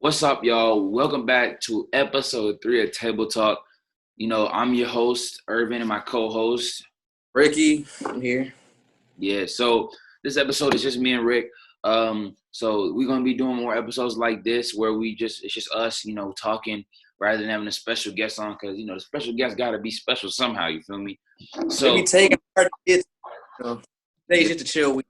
What's up, y'all? Welcome back to episode 3 of Table Talk. I'm your host, Irvin, and my co-host, Ricky. I'm here. Yeah, so this episode is just me and Rick. So we're gonna be doing more episodes like this where it's just us, talking rather than having a special guest on, because the special guest gotta be special somehow, you feel me? So we taking our kids. Today's just a chill week.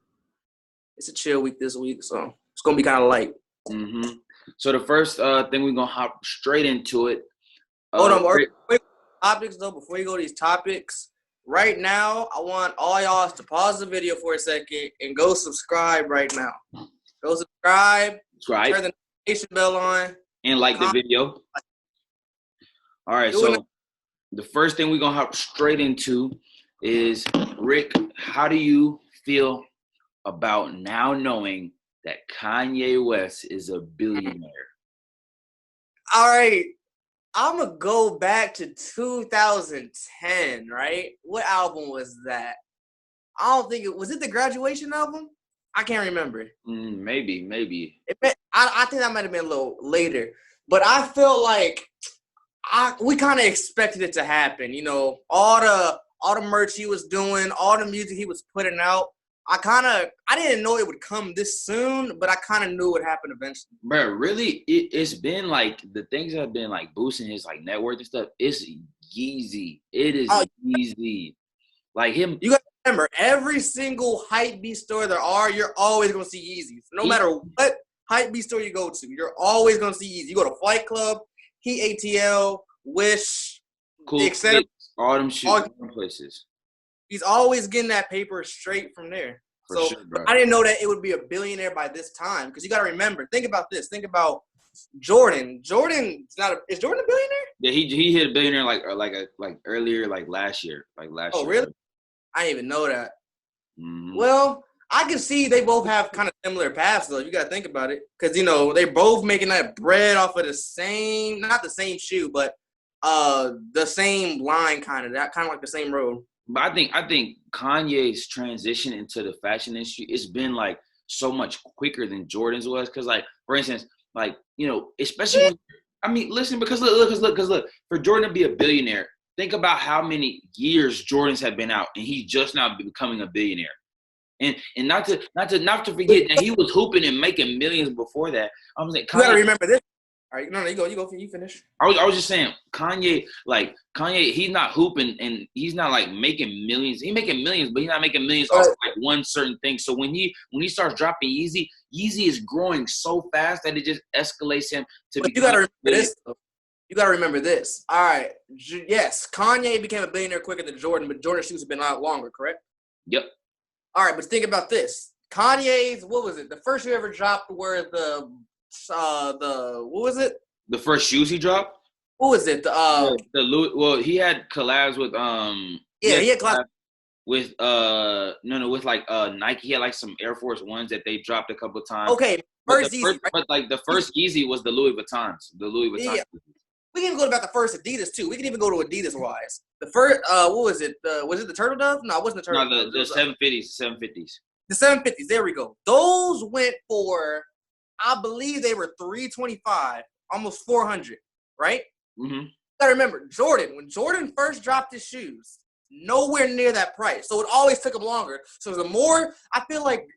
It's a chill week this week, so it's gonna be kind of light. Mm-hmm. So the first thing, we're gonna hop straight into it. Hold on, quick topics though. Before you go to these topics, right now I want all y'all to pause the video for a second and go subscribe right now. Go subscribe. Right. Turn the notification bell on and like the video. All right, so the first thing we're gonna hop straight into is, Rick, how do you feel about now knowing that Kanye West is a billionaire? All right, I'm going to go back to 2010, right? What album was that? I don't think was it the Graduation album? I can't remember. Maybe. I think that might have been a little later. But I felt like we kind of expected it to happen. All the merch he was doing, all the music he was putting out. I didn't know it would come this soon, but I kind of knew it would happen eventually. Bro, really, it's been like the things that have been like boosting his like net worth and stuff. It's Yeezy. It is Yeezy. Like him. You gotta remember, every single hypebeast store there are, you're always gonna see Yeezys. No matter what hypebeast store you go to, you're always gonna see Yeezy. You go to Flight Club, Heat ATL, Wish, Cool, etc. All them shit, all them places. He's always getting that paper straight from there. For sure, bro. I didn't know that it would be a billionaire by this time, because you got to remember. Think about this. Think about Jordan. Is Jordan a billionaire? Yeah, he hit a billionaire like earlier, like last year, Oh, really? I didn't even know that. Mm-hmm. Well, I can see they both have kind of similar paths, though. You got to think about it, because they're both making that bread off of not the same shoe, but the same line, kind of like the same road. But I think Kanye's transition into the fashion industry, it's been like so much quicker than Jordan's was. Because like, for instance, like, especially listen, because look, for Jordan to be a billionaire, think about how many years Jordan's have been out, and he's just now becoming a billionaire. And not to forget that he was hooping and making millions before that. I'm saying, you gotta remember this. All right, no, you finish. I was just saying, Kanye, he's not hooping and he's not like making millions. He's making millions, but he's not making millions off like one certain thing. So when he starts dropping Yeezy is growing so fast that it just escalates him to. But you gotta remember this. You gotta remember this. All right, yes, Kanye became a billionaire quicker than Jordan, but Jordan's shoes have been a lot longer, correct? Yep. All right, but think about this. Kanye's, what was it? The first shoe ever dropped were what was it? The first shoes he dropped? What was it? The Louis. Well, he had collabs with he had collabs with with like Nike. He had like some Air Force Ones that they dropped a couple of times. Okay, but the first Yeezy was the Louis Vuittons. The Louis Vuitton. Yeah. We can even go about the first Adidas too. We can even go to Adidas wise. The first what was it? Was it the Turtle Dove? No, it wasn't the Turtle Dove. No, the 750s. The 750s. There we go. Those went for, I believe they were $325, almost $400, right? Mm-hmm. You gotta remember, when Jordan first dropped his shoes, nowhere near that price. So it always took him longer. So the more, I feel like,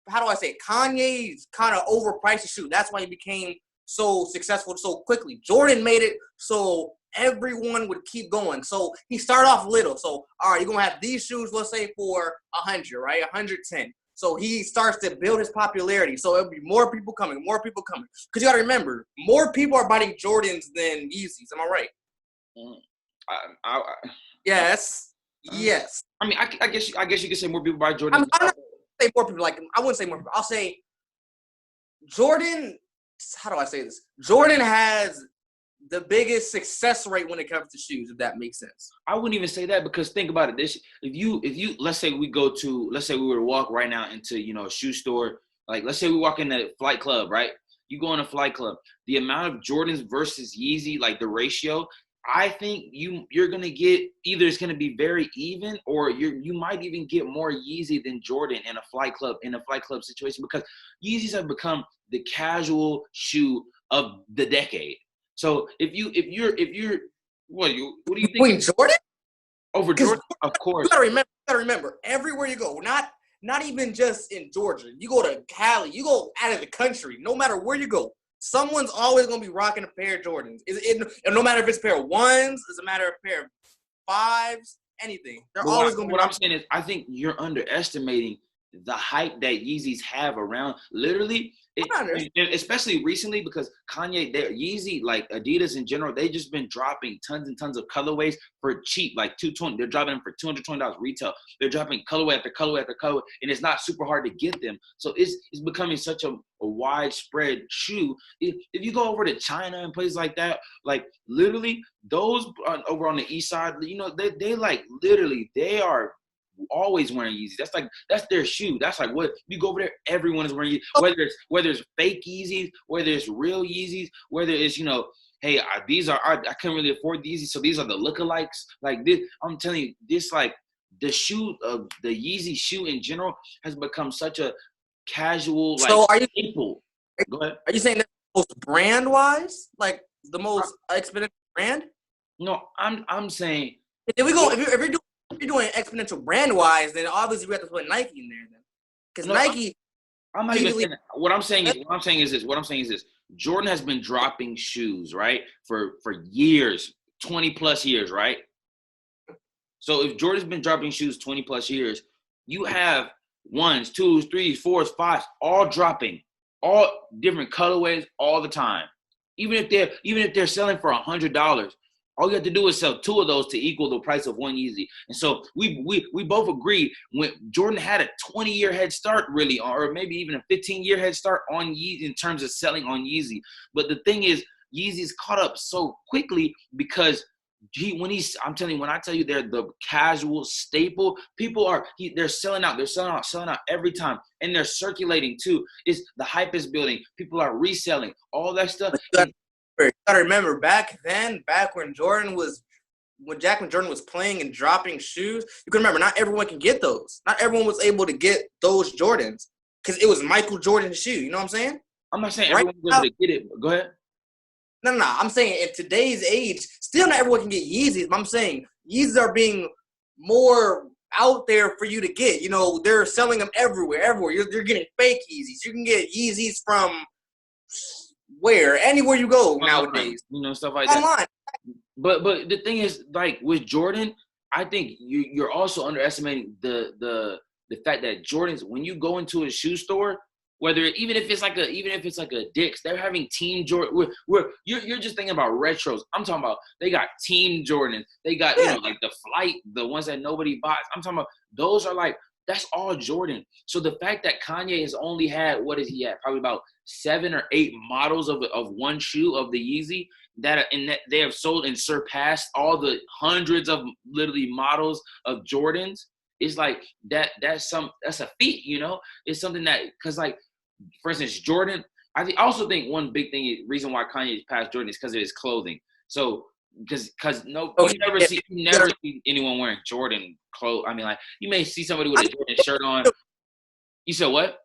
how do I say it? Kanye's kind of overpriced his shoe. That's why he became so successful so quickly. Jordan made it so everyone would keep going. So he started off little. So, all right, you're going to have these shoes, let's say, for 100, right? 110. So he starts to build his popularity. So it'll be more people coming. Because you got to remember, more people are buying Jordans than Yeezys. Am I right? Yes. Yes. I mean, I guess you could say more people buy Jordans. I'm not say more people. Like, I wouldn't say more people. I'll say Jordan. How do I say this? Jordan has the biggest success rate when it comes to shoes, if that makes sense. I wouldn't even say that, because think about it. If you let's say we were to walk right now into a shoe store, like let's say we walk in the Flight Club, right? You go in a Flight Club, the amount of Jordans versus Yeezy, like the ratio, I think you're gonna get, either it's gonna be very even, or you might even get more Yeezy than Jordan in a Flight Club situation, because Yeezys have become the casual shoe of the decade. So if you're what do you think? Wait, Jordan? Over Jordan, of course. You gotta remember, everywhere you go, not even just in Georgia. You go to Cali, you go out of the country, no matter where you go, someone's always gonna be rocking a pair of Jordans. And no matter if it's a pair of ones, it's a matter of a pair of fives, anything. They're always gonna be. What I'm saying is, I think you're underestimating the hype that Yeezys have around. Literally, especially recently, because Kanye, Yeezy, like Adidas in general, they just been dropping tons and tons of colorways for cheap, like $220. They're dropping them for $220 retail. They're dropping colorway after colorway after colorway, and it's not super hard to get them. So it's becoming such a widespread shoe. If you go over to China and places like that, like literally those over on the east side, you know, they like literally they are always wearing Yeezys. That's their shoe. That's like what you go over there, everyone is wearing Yeezys. Whether it's fake Yeezys, whether it's real Yeezys, whether it's, you know, hey, I couldn't really afford Yeezys, so these are the lookalikes. Like this, I'm telling you, this like the shoe of the Yeezy shoe in general has become such a casual like staple. Go ahead. Are you saying that most brand wise, like the most expensive brand? No, I'm saying if you're doing exponential brand wise, then obviously we have to put Nike in there then. Because Nike, I'm not even saying that. What I'm saying is this. Jordan has been dropping shoes, right? For years, 20 plus years, right? So if Jordan's been dropping shoes 20 plus years, you have ones, twos, threes, fours, fives, all dropping, all different colorways all the time. Even if they're selling for $100, all you have to do is sell two of those to equal the price of one Yeezy. And so we both agreed when Jordan had a 20-year head start really, or maybe even a 15-year head start on Yeezy in terms of selling on Yeezy. But the thing is, Yeezy's caught up so quickly because when I tell you they're the casual staple, they're selling out every time, and they're circulating too. The hype is building, people are reselling, all that stuff. You gotta remember back when Jordan was playing and dropping shoes, you can remember not everyone can get those. Not everyone was able to get those Jordans because it was Michael Jordan's shoe. You know what I'm saying? I'm not saying everyone was able to get it. Go ahead. No. I'm saying in today's age, still not everyone can get Yeezys. But I'm saying Yeezys are being more out there for you to get. You know, they're selling them everywhere. You're getting fake Yeezys. You can get Yeezys from anywhere you go nowadays. You know, stuff like that. But the thing is, like with Jordan, I think you're also underestimating the fact that Jordans, when you go into a shoe store, even if it's like a Dick's, they're having Team Jordan. You're just thinking about retros. I'm talking about they got Team Jordans. They got you know, like the Flight, the ones that nobody buys. I'm talking about those are like, that's all Jordan. So the fact that Kanye has only had, what is he at? Probably about 7 or 8 models of one shoe of the Yeezy that they have sold and surpassed all the hundreds of literally models of Jordans. It's like that's a feat, you know? It's something that, because like, for instance, Jordan, I also think one big reason why Kanye passed Jordan is because of his clothing. So because you never see anyone wearing Jordan clothes. I mean, like, you may see somebody with a Jordan shirt on. You said what?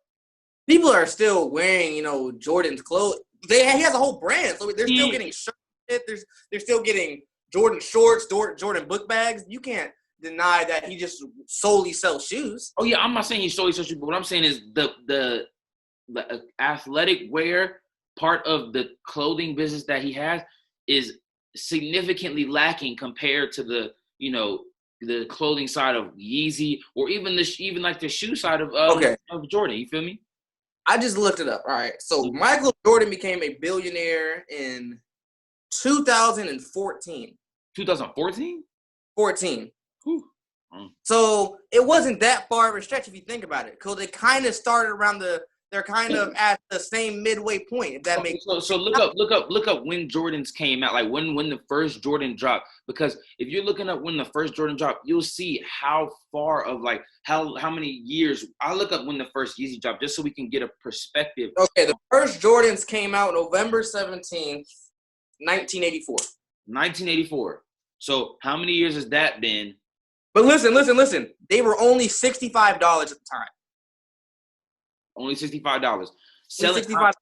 People are still wearing, you know, Jordan's clothes. He has a whole brand, so they're still getting shirts. They're still getting Jordan shorts, Jordan book bags. You can't deny that he just solely sells shoes. Oh yeah, I'm not saying he solely sells shoes, but what I'm saying is the athletic wear part of the clothing business that he has is significantly lacking compared to the clothing side of Yeezy, or even like the shoe side of Jordan. You feel me? I just looked it up. All right. So Michael Jordan became a billionaire in 2014. 2014? 14. Whew. So it wasn't that far of a stretch if you think about it, because they kind of started around they're kind of at the same midway point, if that makes sense. So look up when Jordans came out, like when the first Jordan dropped. Because if you're looking up when the first Jordan dropped, you'll see how far of like how many years. I'll look up when the first Yeezy dropped just so we can get a perspective. Okay, the first Jordans came out November 17th, 1984. 1984. So how many years has that been? But listen. They were only $65 at the time. Only $65. Selling. $65.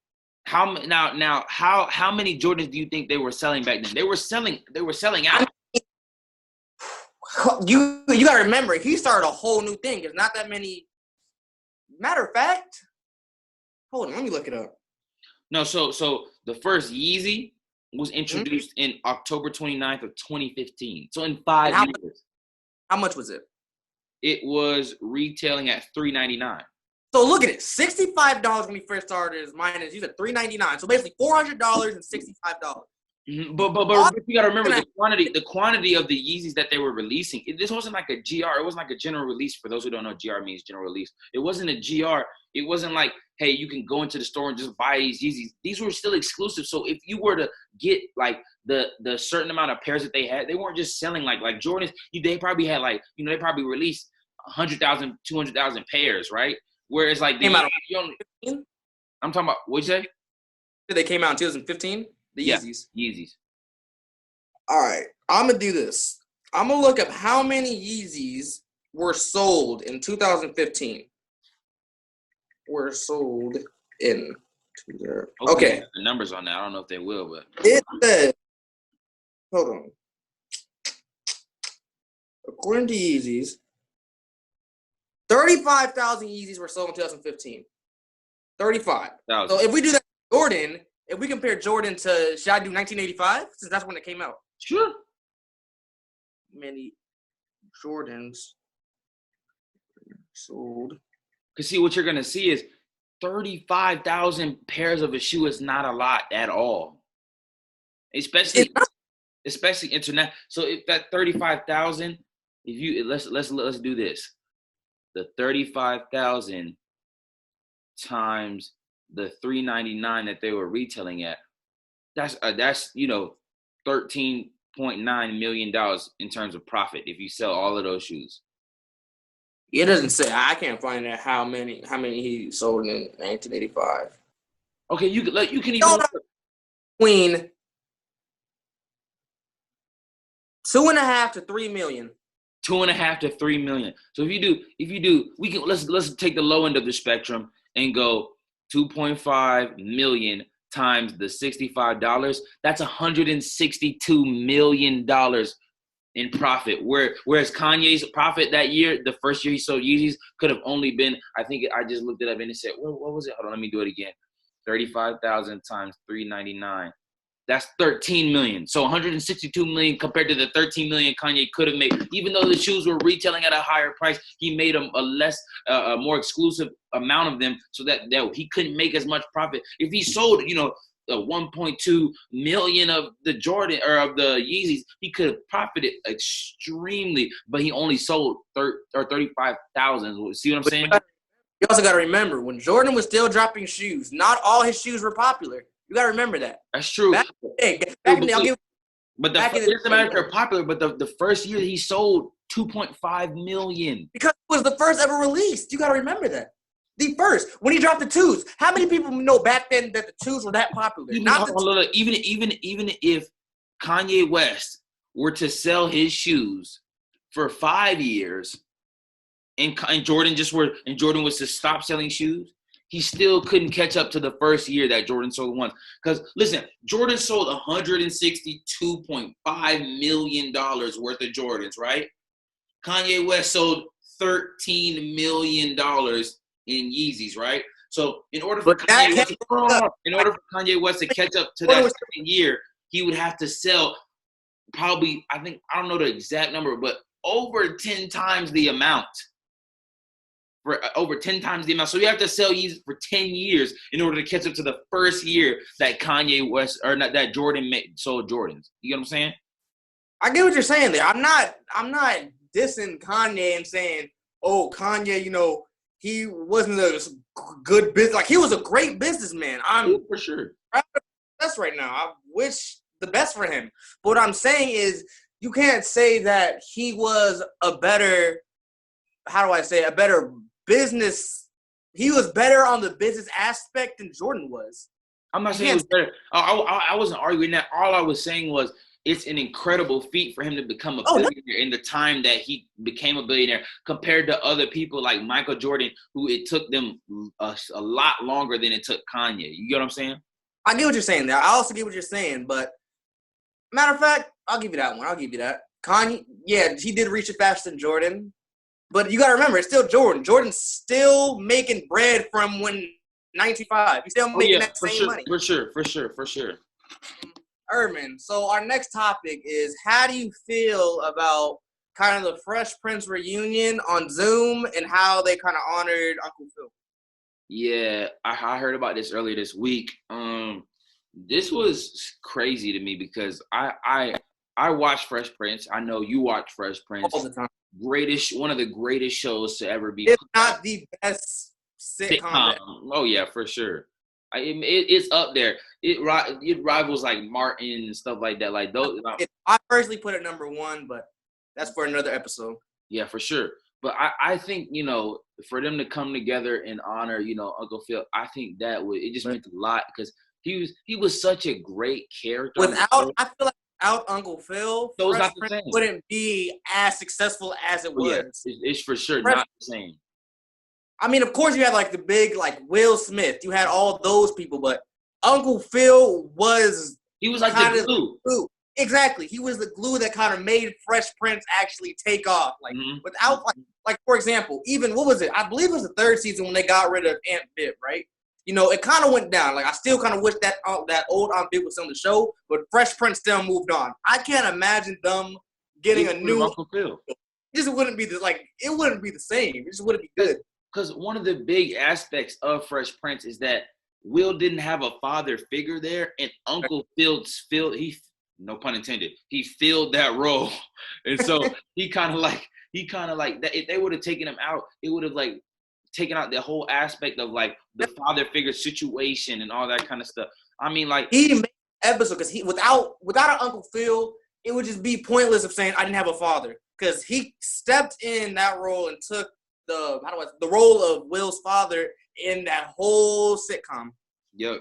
How many Jordans do you think they were selling back then? They were selling out. You gotta remember, he started a whole new thing. There's not that many. Matter of fact, hold on, let me look it up. No, so the first Yeezy was introduced in October 29th of 2015. So in 5 years. How much was it? It was retailing at $399. So look at it, $65 when he first started. Minus, you said $399. So basically $400 and $65. Mm-hmm. But you gotta remember the quantity of the Yeezys that they were releasing. This wasn't like a GR. It wasn't like a general release. For those who don't know, GR means general release. It wasn't a GR. It wasn't like, hey, you can go into the store and just buy these Yeezys. These were still exclusive. So if you were to get like the certain amount of pairs that they had, they weren't just selling like Jordans. They probably had like, they probably released 100,000, 200,000 pairs, right? Whereas like I'm talking about, what'd you say? They came out in 2015. The Yeezys. Yeezys. All right, I'm gonna do this. I'm gonna look up how many Yeezys were sold in 2015. Were sold in. Okay. The numbers on that, I don't know if they will, but it says. Hold on. According to Yeezys, 35,000 Yeezys were sold in 2015. 35,000. So if we do that, Jordan. If we compare Jordan to, should I do 1985? Since that's when it came out. Sure. Many Jordans sold. Because see, what you're going to see is 35,000 pairs of a shoe is not a lot at all. Especially internet. So if that 35,000, let's do this. The 35,000 times the $399 that they were retailing at, that's $13.9 million in terms of profit if you sell all of those shoes. It doesn't say. I can't find out how many he sold in 1985. Okay, you can even between 2.5 to 3 million. 2.5 to 3 million. So if you do, we can let's take the low end of the spectrum and go 2.5 million times the $65. That's $162 million in profit. Whereas Kanye's profit that year, the first year he sold Yeezys, could have only been, I think I just looked it up and it said, what was it? Hold on, let me do it again. 35,000 times $399. That's 13 million. So 162 million compared to the 13 million Kanye could have made. Even though the shoes were retailing at a higher price, he made a more exclusive amount of them so that he couldn't make as much profit. If he sold, 1.2 million of the Jordan or of the Yeezys, he could have profited extremely, but he only sold 35,000. See what I'm saying? You also got to remember, when Jordan was still dropping shoes, not all his shoes were popular. You got to remember that. That's true. Back in the it doesn't matter if they're popular, but the first year he sold 2.5 million. Because it was the first ever released. You got to remember that. The first. When he dropped the twos. How many people know back then that the twos were that popular? Even if Kanye West were to sell his shoes for 5 years and Jordan was to stop selling shoes, he still couldn't catch up to the first year that Jordan sold once. Because, listen, Jordan sold $162.5 million worth of Jordans, right? Kanye West sold $13 million in Yeezys, right? So in order for Kanye West to catch up to that second year, he would have to sell probably, I don't know the exact number, but over 10 times the amount. For over 10 times the amount. So you have to sell Yeezys for 10 years in order to catch up to the first year that Kanye West or not that Jordan sold Jordans. You get what I'm saying? I get what you're saying there. I'm not dissing Kanye and saying, oh, Kanye, he wasn't a good business. Like, he was a great businessman. For sure. That's right now. I wish the best for him. But what I'm saying is, you can't say that he was a better business. He was better on the business aspect than Jordan was. I'm not saying he was better. I wasn't arguing that. All I was saying was it's an incredible feat for him to become a billionaire in the time that he became a billionaire compared to other people like Michael Jordan, who it took them a lot longer than it took Kanye. You get what I'm saying? I get what you're saying there. I also get what you're saying, but matter of fact, I'll give you that one. I'll give you that. Kanye, yeah, he did reach it faster than Jordan. But you got to remember, it's still Jordan. Jordan's still making bread from when 95. He's still making that same money. For sure. Urban. So our next topic is, how do you feel about kind of the Fresh Prince reunion on Zoom and how they kind of honored Uncle Phil? Yeah, I heard about this earlier this week. This was crazy to me because I watch Fresh Prince. I know you watch Fresh Prince. All the time. One of the greatest shows to ever be. If not the best sitcom. Oh yeah, for sure. It's up there. It rivals like Martin and stuff like that. Like those. I personally put it number one, but that's for another episode. Yeah, for sure. But I think, for them to come together and honor, Uncle Phil, I think it just meant a lot because he was such a great character. I feel like without Uncle Phil, so Fresh Prince wouldn't be as successful as it was. Yeah, it's for sure not the same. I mean, of course, you had like the big, like Will Smith. You had all those people, but Uncle Phil he was like the glue. Exactly. He was the glue that kind of made Fresh Prince actually take off. Like, without, like for example, even, what was it? I believe it was the third season when they got rid of Aunt Viv, right? It kind of went down. Like, I still kind of wish that old Aunt Viv was on the show, but Fresh Prince still moved on. I can't imagine them getting a new Uncle Phil. It just wouldn't be it wouldn't be the same. It just wouldn't be good. Because one of the big aspects of Fresh Prince is that Will didn't have a father figure there, and Uncle Phil no pun intended, he filled that role. And so he kind of like that. If they would have taken him out, it would have like taken out the whole aspect of like the father figure situation and all that kind of stuff. I mean, like, he made an episode because without an Uncle Phil, it would just be pointless of saying I didn't have a father, because he stepped in that role and took the role of Will's father in that whole sitcom. Yep.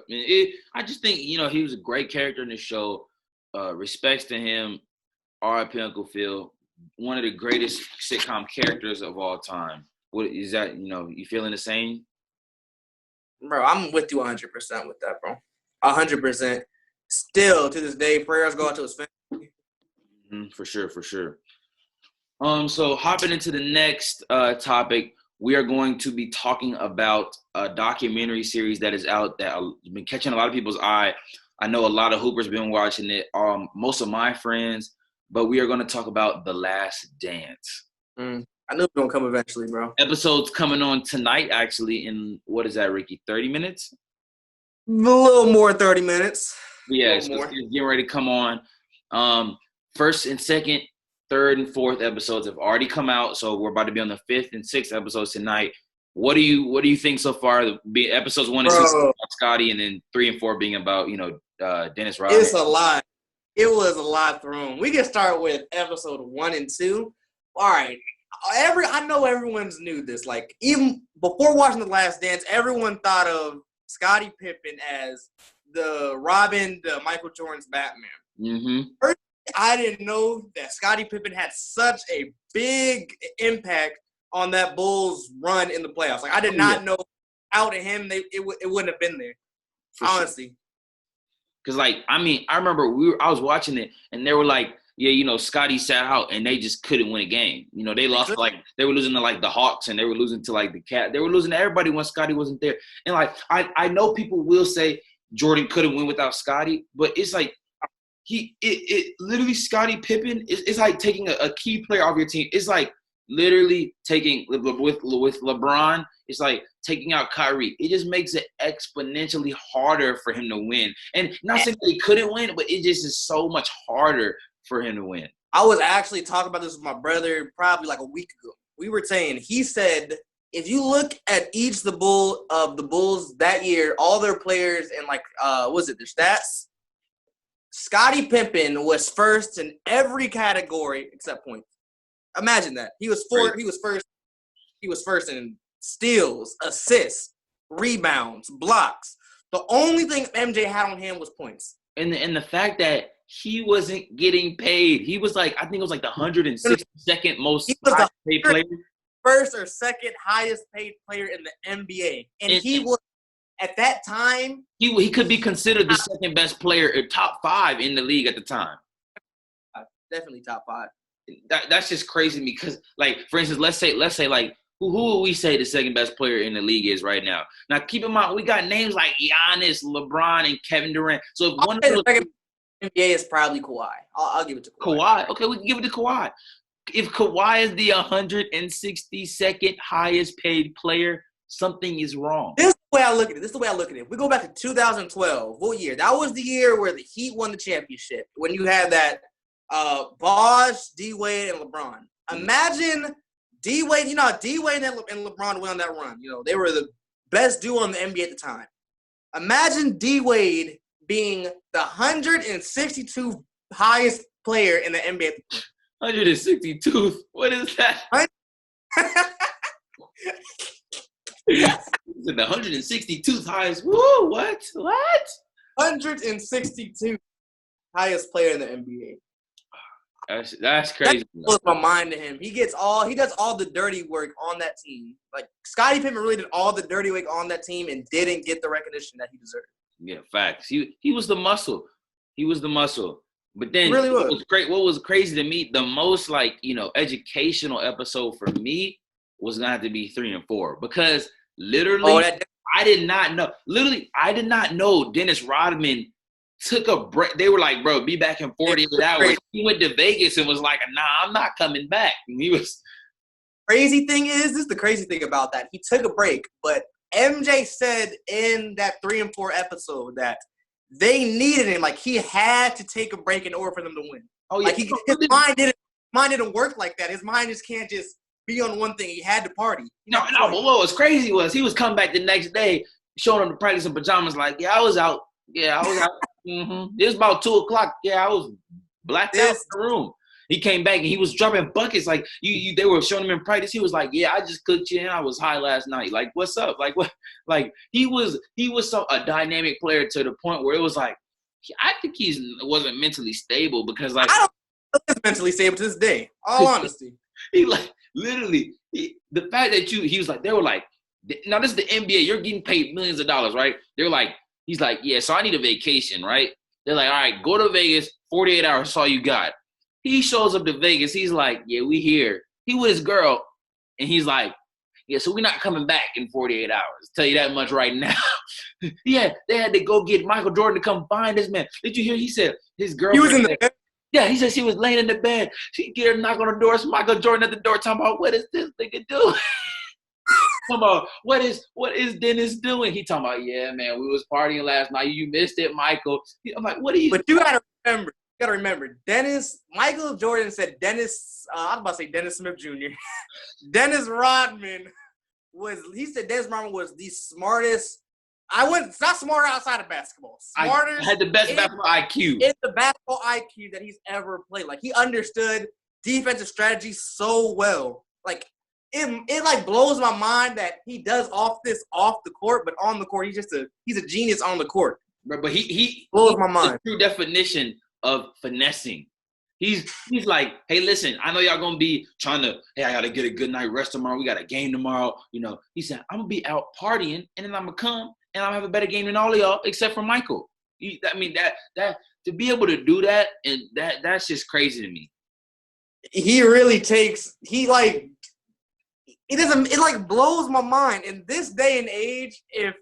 I just think, he was a great character in the show. Respects to him. R.I.P. Uncle Phil. One of the greatest sitcom characters of all time. What is that? You feeling the same? Bro, I'm with you 100% with that, bro. 100%. Still, to this day, prayers go out to his family. For sure. So hopping into the next topic, we are going to be talking about a documentary series that is out that has been catching a lot of people's eye. I know a lot of Hoopers been watching it, most of my friends, but we are going to talk about The Last Dance. I knew it was going to come eventually, bro. Episode's coming on tonight, actually, in, what is that, Ricky, 30 minutes? A little more than 30 minutes. Yeah, it's getting ready to come on. First and second, third and fourth episodes have already come out, so we're about to be on the fifth and sixth episodes tonight. What do you think so far? Episodes 1 and 6 about Scotty, and then 3 and 4 being about Dennis Rodman. It's a lot. It was a lot thrown. We can start with episode 1 and 2. All right. I know everyone's knew this. Like, even before watching The Last Dance, everyone thought of Scottie Pippen as the Robin, the Michael Jordan's Batman. Mm-hmm. First, I didn't know that Scottie Pippen had such a big impact on that Bulls run in the playoffs. Like, I did not know out of him, it wouldn't have been there. Honestly. Because, like, I remember I was watching it, and they were like, Scotty sat out, and they just couldn't win a game. They lost, they were losing to, the Hawks, and they were losing to, the Cat. They were losing to everybody when Scotty wasn't there. And, I know people will say Jordan couldn't win without Scotty, but it's like, it literally, Scottie Pippen, it's like taking a key player off your team. It's like literally taking, with LeBron, it's like taking out Kyrie. It just makes it exponentially harder for him to win. And not saying that he couldn't win, but it just is so much harder for him to win. I was actually talking about this with my brother probably like a week ago. We were saying, he said, if you look at each the Bulls that year, all their players and their stats, Scottie Pippen was first in every category except points. Imagine that. He was first in steals, assists, rebounds, blocks. The only thing MJ had on him was points. And the fact that he wasn't getting paid. He was I think it was the 162nd most paid player. First or second highest paid player in the NBA. And he was at that time, he could be considered the second best player, or top 5 in the league at the time. Definitely top 5. That's just crazy to me because, like, for instance, let's say like who would we say the second best player in the league is right now? Now, keep in mind we got names like Giannis, LeBron, and Kevin Durant. So if one of those NBA is probably Kawhi. I'll give it to Kawhi. Kawhi, okay, we can give it to Kawhi. If Kawhi is the 162nd highest paid player, something is wrong. This is the way I look at it. We go back to 2012. What year? That was the year where the Heat won the championship. When you had that Bosh, D-Wade, and LeBron. Imagine D-Wade. You know how D-Wade and LeBron went on that run. You know, they were the best duo in the NBA at the time. Imagine D-Wade being the 162th highest player in the NBA at the time. 162th? What is that? The 162th highest. Woo! What? 162th highest player in the NBA. That's crazy. That blows my mind to him. He does all the dirty work on that team. Like Scottie Pippen really did all the dirty work on that team and didn't get the recognition that he deserved. Yeah, facts. He was the muscle. But then really what was crazy to me, the most educational episode for me was gonna have to be 3 and 4 because literally I did not know. Literally, I did not know Dennis Rodman took a break. They were like, bro, be back in 48 hours. He went to Vegas and was like, nah, I'm not coming back. And he was crazy thing is, this is the crazy thing about that. He took a break, but MJ said in that 3 and 4 episode that they needed him. Like he had to take a break in order for them to win. Oh yeah, like his mind didn't work like that. His mind just can't just be on one thing. He had to party. No. But what was crazy was he was coming back the next day, showing them the practice in pajamas. Like, yeah, I was out. Mm-hmm. It was about 2:00. Yeah, I was blacked out in the room. He came back and he was dropping buckets. Like they were showing him in practice. He was like, "Yeah, I just cooked you and I was high last night." Like, what's up? Like what? Like he was a dynamic player to the point where it was like, I think he wasn't mentally stable because like I don't know if he's mentally stable to this day. All honesty, he like literally the fact that he was like they were like, now this is the NBA. You're getting paid millions of dollars, right? They're like, he's like, yeah, so I need a vacation, right? They're like, all right, go to Vegas. 48 hours, that's all you got. He shows up to Vegas. He's like, yeah, we here. He with his girl. And he's like, yeah, so we're not coming back in 48 hours. Tell you that much right now. Yeah, they had to go get Michael Jordan to come find this man. Did you hear? He said his girlfriend. He was in the bed. Yeah, he said she was laying in the bed. She get her knock on the door. It's Michael Jordan at the door talking about, what is this nigga doing? Come on, what is Dennis doing? He talking about, yeah, man, we was partying last night. You missed it, Michael. I'm like, what are you? But you gotta remember, Michael Jordan said Dennis. I was about to say Dennis Smith Jr. Dennis Rodman said Dennis Rodman was the smartest. Not smarter outside of basketball. Smarter. Had the best basketball IQ. It's the basketball IQ that he's ever played. Like he understood defensive strategy so well. Like. It like blows my mind that he does off the court, but on the court he's a genius on the court. But he blows my mind. The true definition of finessing. He's like, hey, listen, I know y'all gonna be trying to, hey, I gotta get a good night rest tomorrow. We got a game tomorrow. You know, he said, I'm gonna be out partying, and then I'm gonna come and I'm gonna have a better game than all of y'all except for Michael. That to be able to do that, and that's just crazy to me. He really it blows my mind. In this day and age, if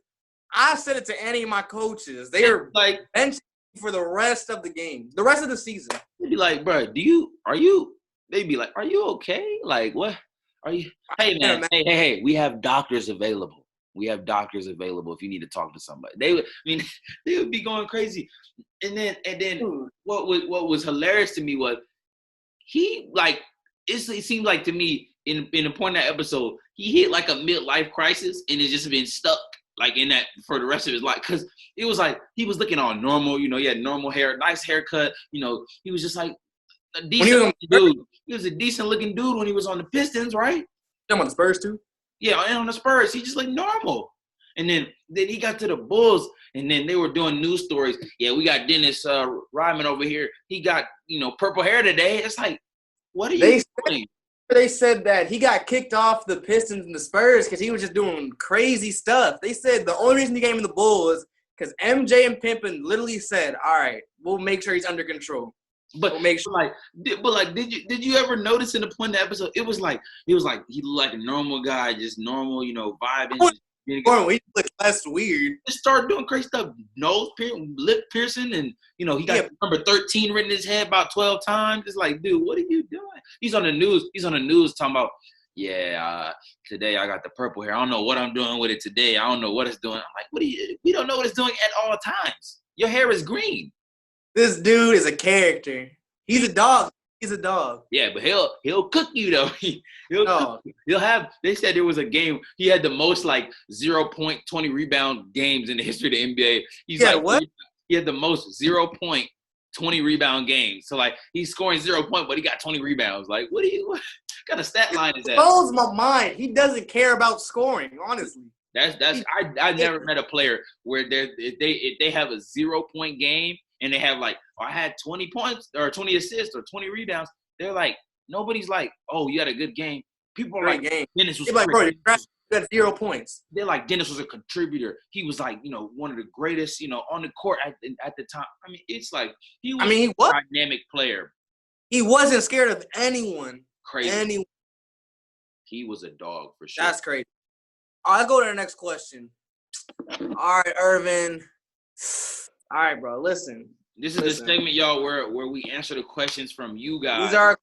I said it to any of my coaches, they are like benching for the rest of the game, the rest of the season. They'd be like, bro, they'd be like, are you okay? Like, what are you? Hey, man, hey, we have doctors available. If you need to talk to somebody. They would be going crazy. And then what was hilarious to me was it seemed like to me, in a point in that episode, he hit like a midlife crisis and has just been stuck like in that for the rest of his life. Because it was like he was looking all normal, you know, he had normal hair, nice haircut, you know, he was just like a decent dude. He was a decent looking dude when he was on the Pistons, right? You on the Spurs too? Yeah, and on the Spurs, he just like normal. And then he got to the Bulls, and then they were doing news stories. Yeah, we got Dennis Rodman over here. He got, you know, purple hair today. It's like, what are you doing? They said that he got kicked off the Pistons and the Spurs because he was just doing crazy stuff. They said the only reason he came in the Bulls because MJ and Pimpin literally said, "All right, we'll make sure he's under control." But we'll make sure. Did you ever notice in the point of the episode? It was like he looked like a normal guy, just normal, vibing. We look less weird. Just started doing crazy stuff, lip piercing, and he got number 13 written in his head about 12 times. It's like, dude, what are you doing? He's on the news talking about, today I got the purple hair. I don't know what I'm doing with it today. I don't know what it's doing. I'm like, we don't know what it's doing at all times. Your hair is green. This dude is a character. He's a dog. He's a dog. Yeah, but he'll cook you though. He'll have. They said there was a game. He had the most 0.20 rebound games in the history of the NBA. He had the most 0.20 rebound games. So he's scoring 0 point, but he got 20 rebounds. What kind of stat line is that? It blows my mind. He doesn't care about scoring. Honestly, I never met a player where if they have a 0 point game. And they have I had 20 points or 20 assists or 20 rebounds. They're nobody's oh, you had a good game. People are Dennis was bro, you got 0 points. They're Dennis was a contributor. He was one of the greatest, on the court at the time. I mean, it's he was a dynamic player. He wasn't scared of anyone. Crazy. Anyone. He was a dog for sure. That's crazy. All right, let's go to the next question. All right, Irvin. All right, bro. Listen. This is the segment, y'all, where we answer the questions from you guys. These are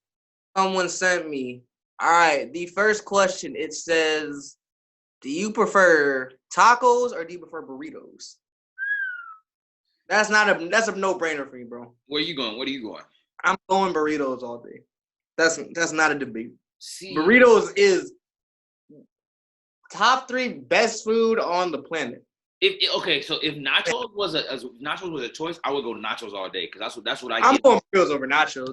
someone sent me. All right. The first question, it says, do you prefer tacos or do you prefer burritos? That's a no-brainer for me, bro. Where you going? What are you going? I'm going burritos all day. That's not a debate. See, burritos is top 3 best food on the planet. So if nachos was a choice, I would go nachos all day because that's what I get. I'm going burritos over nachos.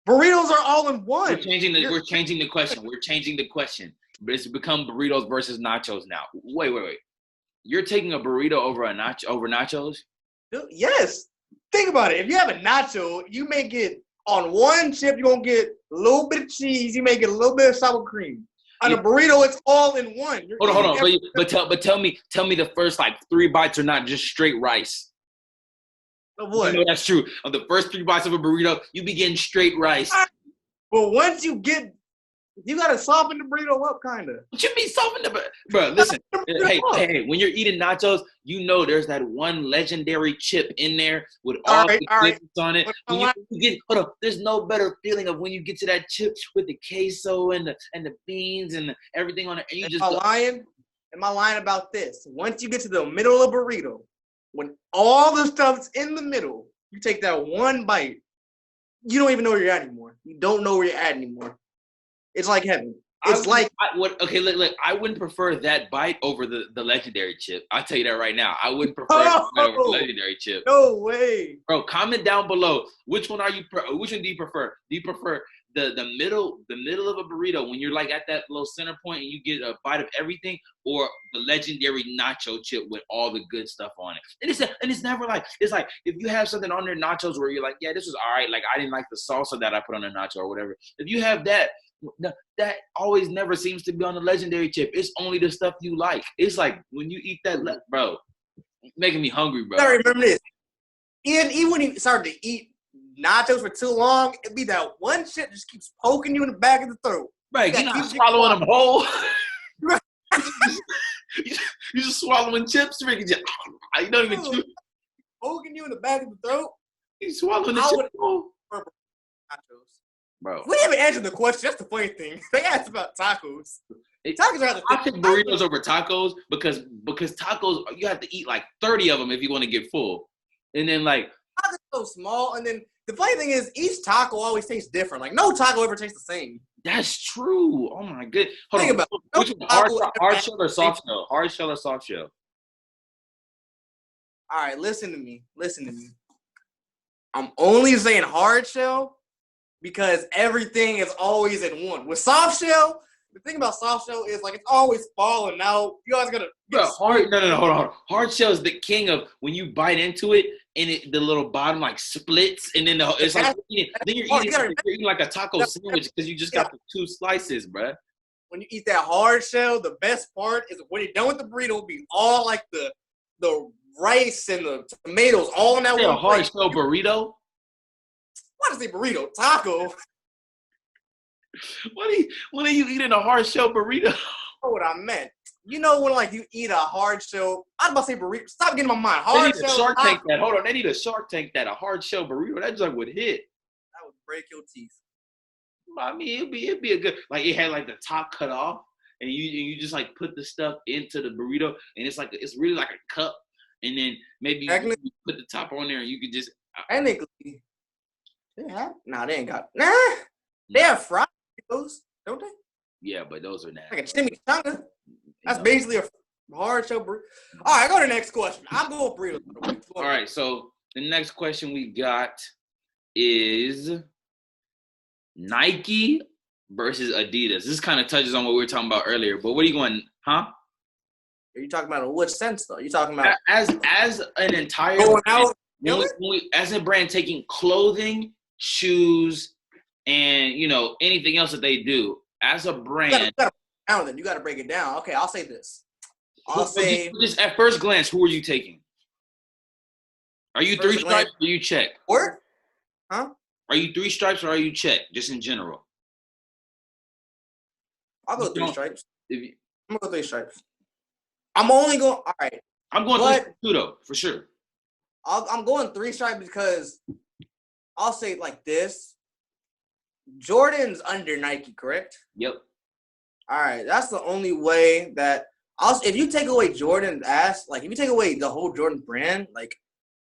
Burritos are all in one. We're changing the question. But it's become burritos versus nachos now. Wait. You're taking a burrito over nachos? Yes. Think about it. If you have a nacho, you may get on one chip, you're gonna get a little bit of cheese, you may get a little bit of sour cream. On a burrito, it's all in one. Hold on. But tell me the first 3 bites are not just straight rice. Of what? That's true. On the first 3 bites of a burrito, you be getting straight rice. But once you gotta soften the burrito up, kind of. What you mean soften the bro? Listen, hey, when you're eating nachos, there's that one legendary chip in there with all the chips on it. There's no better feeling of when you get to that chip with the queso and the beans and everything on it. And you Am I lying about this? Once you get to the middle of a burrito, when all the stuff's in the middle, you take that one bite, you don't even know where you're at anymore. You don't know where you're at anymore. It's like heaven. Look, I wouldn't prefer that bite over the legendary chip. I'll tell you that right now. I wouldn't prefer that over the legendary chip. No way. Bro, comment down below. Which one do you prefer? Do you prefer the middle of a burrito when you're at that little center point and you get a bite of everything, or the legendary nacho chip with all the good stuff on it? And it's never it's if you have something on their nachos where you're this was all right, I didn't like the salsa that I put on the nacho or whatever. If you have that always never seems to be on the legendary chip. It's only the stuff you like. It's when you eat that, bro, making me hungry, bro. I remember this. Even when you started to eat nachos for too long, it'd be that one chip just keeps poking you in the back of the throat. Right, you're not swallowing them whole. You're just swallowing chips, Ricky. You don't even chew. Poking you in the back of the throat. You swallowing the chip whole. Nachos. Bro, we haven't answered the question. That's the funny thing. They asked about tacos. Tacos are I pick burritos over tacos because tacos, you have to eat 30 of them if you want to get full. And then tacos are so small. And then the funny thing is each taco always tastes different. No taco ever tastes the same. That's true. Oh my goodness. Think about it. Hard shell or soft shell? Hard shell or soft shell? All right, listen to me. I'm only saying hard shell because everything is always in one. With soft shell, the thing about soft shell is it's always falling out. You guys gotta hold on. Hard shell is the king of when you bite into it and the little bottom like splits, and then it's like you're eating like a taco sandwich because you just got the 2 slices, bro. When you eat that hard shell, the best part is when you're done with the burrito, it'll be all like the rice and the tomatoes all in that one a hard shell burrito. What is a burrito? Taco. When are you eating a hard shell burrito? Know what I meant. You know when like you eat a hard shell. I was about to say burrito. Stop getting my mind. Hard shell. Shark Tank that. Hold on. They need a Shark Tank that. A hard shell burrito. That junk would hit. That would break your teeth. I mean, it'd be a good. Like it had like the top cut off, and you just like put the stuff into the burrito, and it's really like a cup, and then maybe you put the top on there, and you could just. Technically, they ain't got. They have fried burritos, don't they? Yeah, but those are nasty. Like a chimichanga. That's basically a hard shell burrito. All right, go to the next question. I'm going burritos. All right, so the next question we got is Nike versus Adidas. This kind of touches on what we were talking about earlier, but what are you going, huh? Are you talking about in which sense, though? You talking about as an entire going out? As a brand taking clothing, shoes, and anything else that they do as a brand. You got to break it down. Okay, I'll say this. Just at first glance, who are you taking? Are you 3 stripes or you check? Or? Huh? Are you 3 stripes or are you check? Just in general. I'll go 3 stripes. I'm gonna go 3 stripes. I'm only going. All right. I'm going 3 too, though, for sure. I'm going 3 stripes because I'll say it like this. Jordan's under Nike, correct? Yep. All right, that's the only way that if you take away Jordan's if you take away the whole Jordan brand, like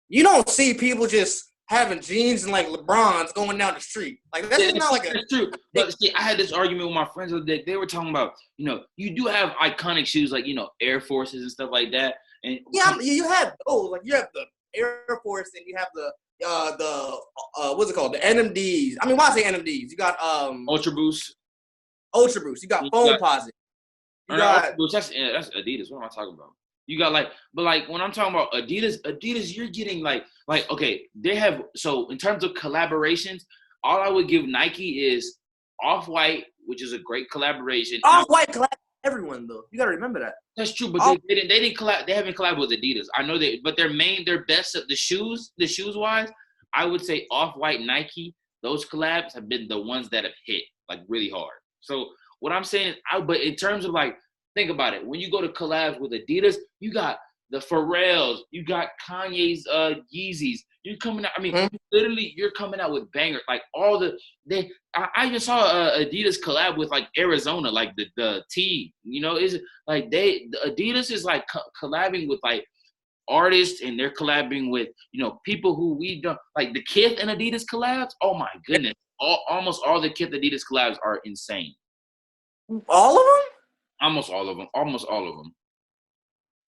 you don't see people just having jeans and like LeBrons going down the street. Like that's not like That's true. But see, I had this argument with my friends the other day. They were talking about, you do have iconic shoes like, Air Forces and stuff like that. And you have those. Like you have the Air Force and you have the what's it called? The NMDs. I mean, why I say NMDs? You got Ultra Boost. You got Foamposite. Ultra Boost. That's Adidas. What am I talking about? You got but when I'm talking about Adidas, you're getting okay, they have, so in terms of collaborations, all I would give Nike is Off-White, which is a great collaboration. Off-White collab everyone though. You gotta remember that. That's true, but they didn't collab. They haven't collabed with Adidas. I know but their best of the shoes wise, I would say Off-White, Nike. Those collabs have been the ones that have hit really hard. So what I'm saying is, but in terms of think about it. When you go to collabs with Adidas, you got the Pharrells, you got Kanye's Yeezys. You're coming out. I mean, literally, you're coming out with bangers. Like all I even saw Adidas collab with Arizona, the T. Is Adidas is collabing with artists, and they're collabing with people who we don't the Kith and Adidas collabs. Oh my goodness, almost all the Kith Adidas collabs are insane. All of them? Almost all of them.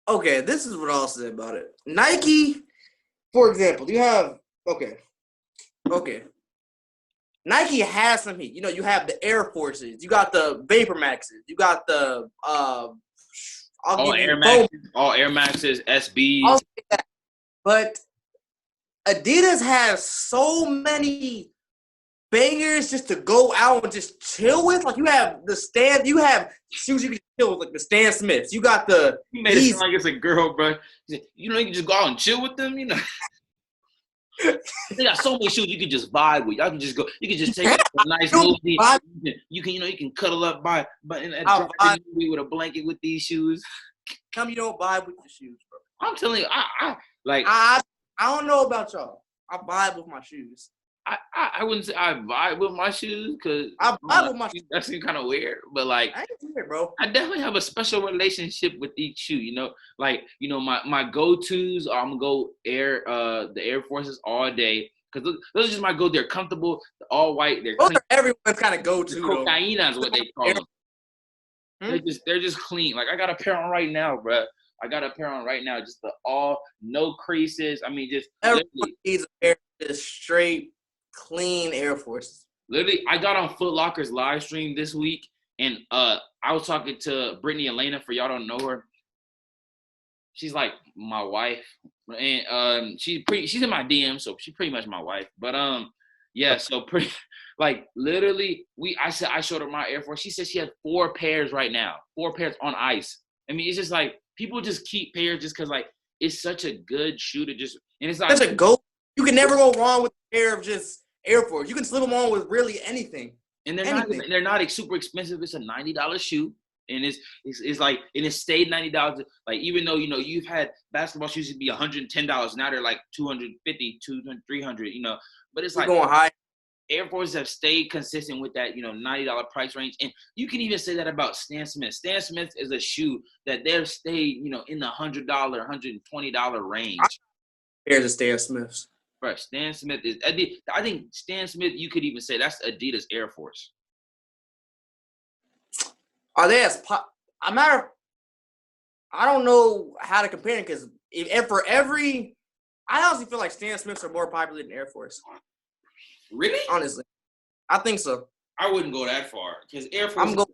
Okay, this is what I'll say about it. Nike, for example, you have okay. Nike has some heat. You have the Air Forces, you got the Vapor Maxes, you got the all Air Maxes, SBs. But Adidas has so many bangers just to go out and just chill with. You have you have shoes you can chill with, the Stan Smiths. You got the. You made it sound like it's a girl, bro. You can just go out and chill with them. They got so many shoes you can just vibe with. Y'all can just go. You can just take a nice movie. You can cuddle up by in a movie with a blanket with these shoes. Tell me you don't vibe with the shoes, bro. I'm telling you, I don't know about y'all. I vibe with my shoes. I wouldn't say I vibe with my shoes because I vibe with my shoes. That seems kind of weird, but I ain't weird, bro. I definitely have a special relationship with each shoe. My go-tos. I'm gonna go the Air Forces all day because those are just my go. They're comfortable. They're all white. They're those clean. Are everyone's kind of go-to. Cocaina is what they call them. They're just clean. I got a pair on right now, bro. Just no creases. I mean, just everyone needs a pair of straight, clean Air Forces. Literally, I got on Foot Locker's live stream this week, and I was talking to Brittany Elena. For y'all don't know her, she's like my wife, and she's in my DM, so she's pretty much my wife. But yeah, so pretty like literally I showed her my Air Force. She said she has 4 pairs right now, 4 pairs on ice. I mean, it's just like people just keep pairs just because like it's such a good shoe to just, and it's like That's a go. You can never go wrong with a pair of just Air Force. You can slip them on with really anything. And they're not super expensive. It's a $90 shoe, and it's like, and it stayed $90. Like, even though you've had basketball shoes to be $110, now they're like $250, $200, $300. But it's like going high. Air Forces have stayed consistent with that $90 price range, and you can even say that about Stan Smith. Stan Smith is a shoe that they've stayed in the $100, $120 range. Pairs of Stan Smiths. Right, Stan Smith is. I think Stan Smith, you could even say that's Adidas Air Force. Are they as I don't know how to compare it, because I honestly feel like Stan Smiths are more popular than Air Force. Really? Honestly, I think so. I wouldn't go that far because Air Force.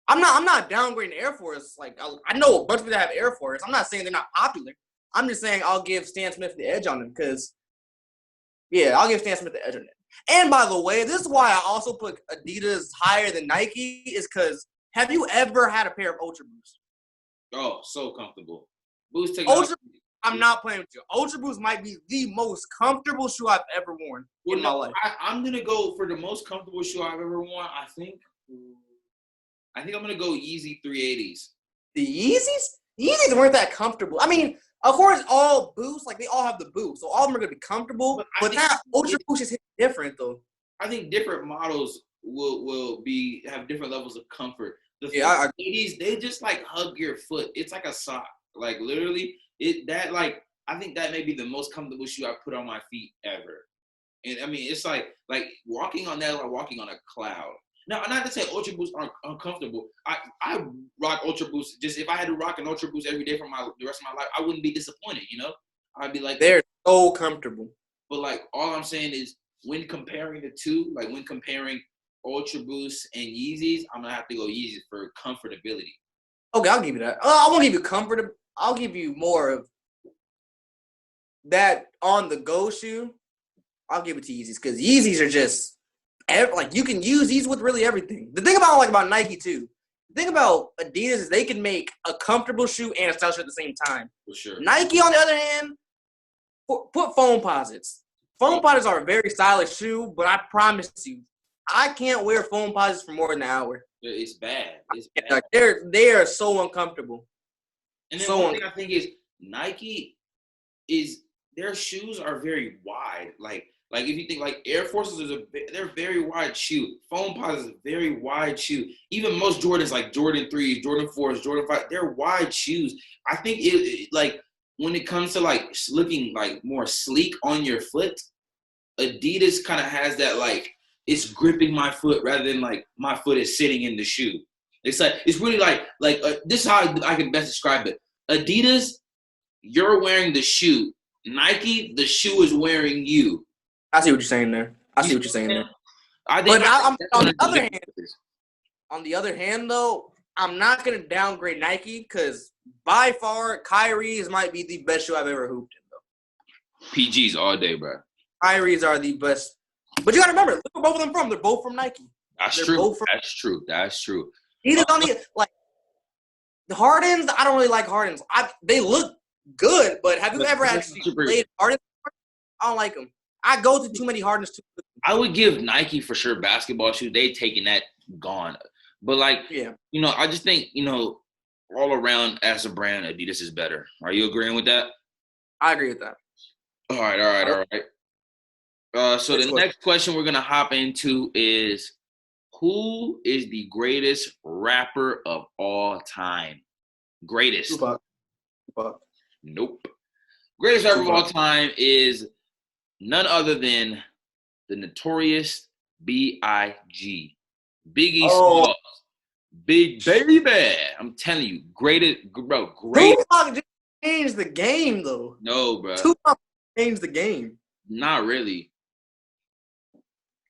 I'm not downgrading Air Force. Like, I know a bunch of people that have Air Force. I'm not saying they're not popular. I'm just saying I'll give Stan Smith the edge on them because. Yeah, I'll give Stan Smith the edge on it. And by the way, this is why I also put Adidas higher than Nike, is because have you ever had a pair of Ultra Boost? Oh, so comfortable. Boost Ultra, I'm not playing with you. Ultra Boost might be the most comfortable shoe I've ever worn in my life. I'm going to go for the most comfortable shoe I've ever worn. I think I'm going to go Yeezy 380s. The Yeezys? Yeezys weren't that comfortable. I mean, of course, all boosts, like, they all have the boost, so all of them are going to be comfortable. But that Ultra Boost is different, though. I think different models will have different levels of comfort. The 380s, they just, like, hug your foot. It's like a sock. Like, literally, I think that may be the most comfortable shoe I've put on my feet ever. And, I mean, it's like walking on that, like walking on a cloud. Now, not to say Ultra Boosts aren't uncomfortable. I rock Ultra Boosts. Just if I had to rock an Ultra Boost every day for the rest of my life, I wouldn't be disappointed, I'd be like, they're so comfortable. But, like, all I'm saying is when comparing the two, like when comparing Ultra Boosts and Yeezys, I'm going to have to go Yeezys for comfortability. Okay, I'll give you that. I won't give you comfort. I'll give you more of that on-the-go shoe. I'll give it to Yeezys because Yeezys are just – like, you can use these with really everything. The thing about Nike too, the thing about Adidas is they can make a comfortable shoe and a stylish shoe at the same time. For sure. Nike, on the other hand, put foam posits. Foam posits are a very stylish shoe, but I promise you, I can't wear foam posits for more than an hour. It's bad. It's bad. Like, they are so uncomfortable. And then one thing I think is Nike their shoes are very wide. Like if you think like Air Forces they're very wide shoe. Foam posits is a very wide shoe. Even most Jordans, like Jordan 3s, Jordan 4s, Jordan 5, they're wide shoes. I think it like when it comes to like looking like more sleek on your foot, Adidas kind of has that, like, it's gripping my foot rather than like my foot is sitting in the shoe. It's like it's really like this is how I can best describe it. Adidas, you're wearing the shoe. Nike, the shoe is wearing you. I see what you're saying there. On the other hand, though, I'm not going to downgrade Nike because by far, Kyrie's might be the best shoe I've ever hooped in, though. PGs all day, bro. Kyrie's are the best. But you got to remember, look where both of them from. They're both from Nike. That's true. That's true. Either on the Hardens, I don't really like Hardens. They look good, but have you ever actually played Hardens? I don't like them. I go to too many Hardens too quickly. I would give Nike for sure basketball shoes. They taking that gone. But I just think, all around as a brand, Adidas is better. Are you agreeing with that? I agree with that. All right. So the next question we're going to hop into is, who is the greatest rapper of all time? Greatest. Tupac. Nope. Greatest rapper of all time is none other than the notorious B.I.G. Biggie Smalls. Big baby. I'm telling you, great. Tupac just changed the game, though. No, bro. Tupac changed the game. Not really.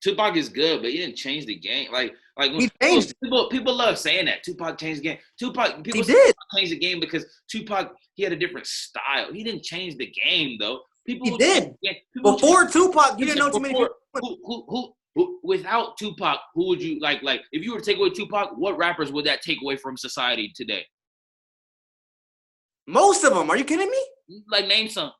Tupac is good, but he didn't change the game. Like when He changed people love saying that Tupac changed the game. People He say did. Tupac changed the game because Tupac he had a different style. He didn't change the game though. He did. Before Tupac, you didn't know too many people. Who without Tupac, who would you like if you were to take away Tupac, what rappers would that take away from society today? Most of them. Are you kidding me? Like name some.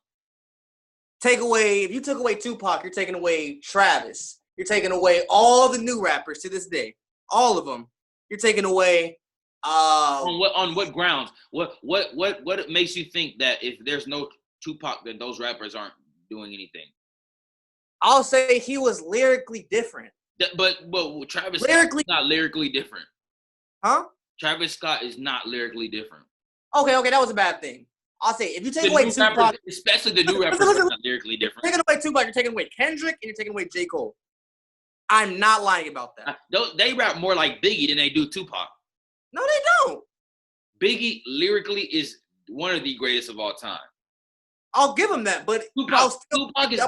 If you took away Tupac, you're taking away Travis. You're taking away all the new rappers to this day. All of them. You're taking away on what grounds? What makes you think that if there's no Tupac that those rappers aren't doing anything? I'll say he was lyrically different. But Travis Scott is not lyrically different. Huh? Travis Scott is not lyrically different. Okay, that was a bad thing. I'll say if you take away Tupac, rappers, especially the new rappers, are not lyrically different. Taking away Tupac, you're taking away Kendrick, and you're taking away J. Cole. I'm not lying about that. They rap more like Biggie than they do Tupac. No, they don't. Biggie lyrically is one of the greatest of all time. I'll give him that, but Tupac is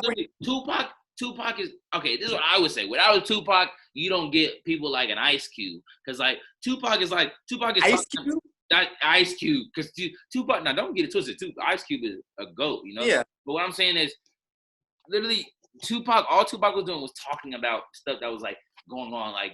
okay. This is what I would say. Without Tupac, you don't get people like an Ice Cube, because like Tupac is Ice Cube. That Ice Cube, because Tupac. Now don't get it twisted. Ice Cube is a goat, you know. Yeah. But what I'm saying is, literally, all Tupac was doing was talking about stuff that was like going on, like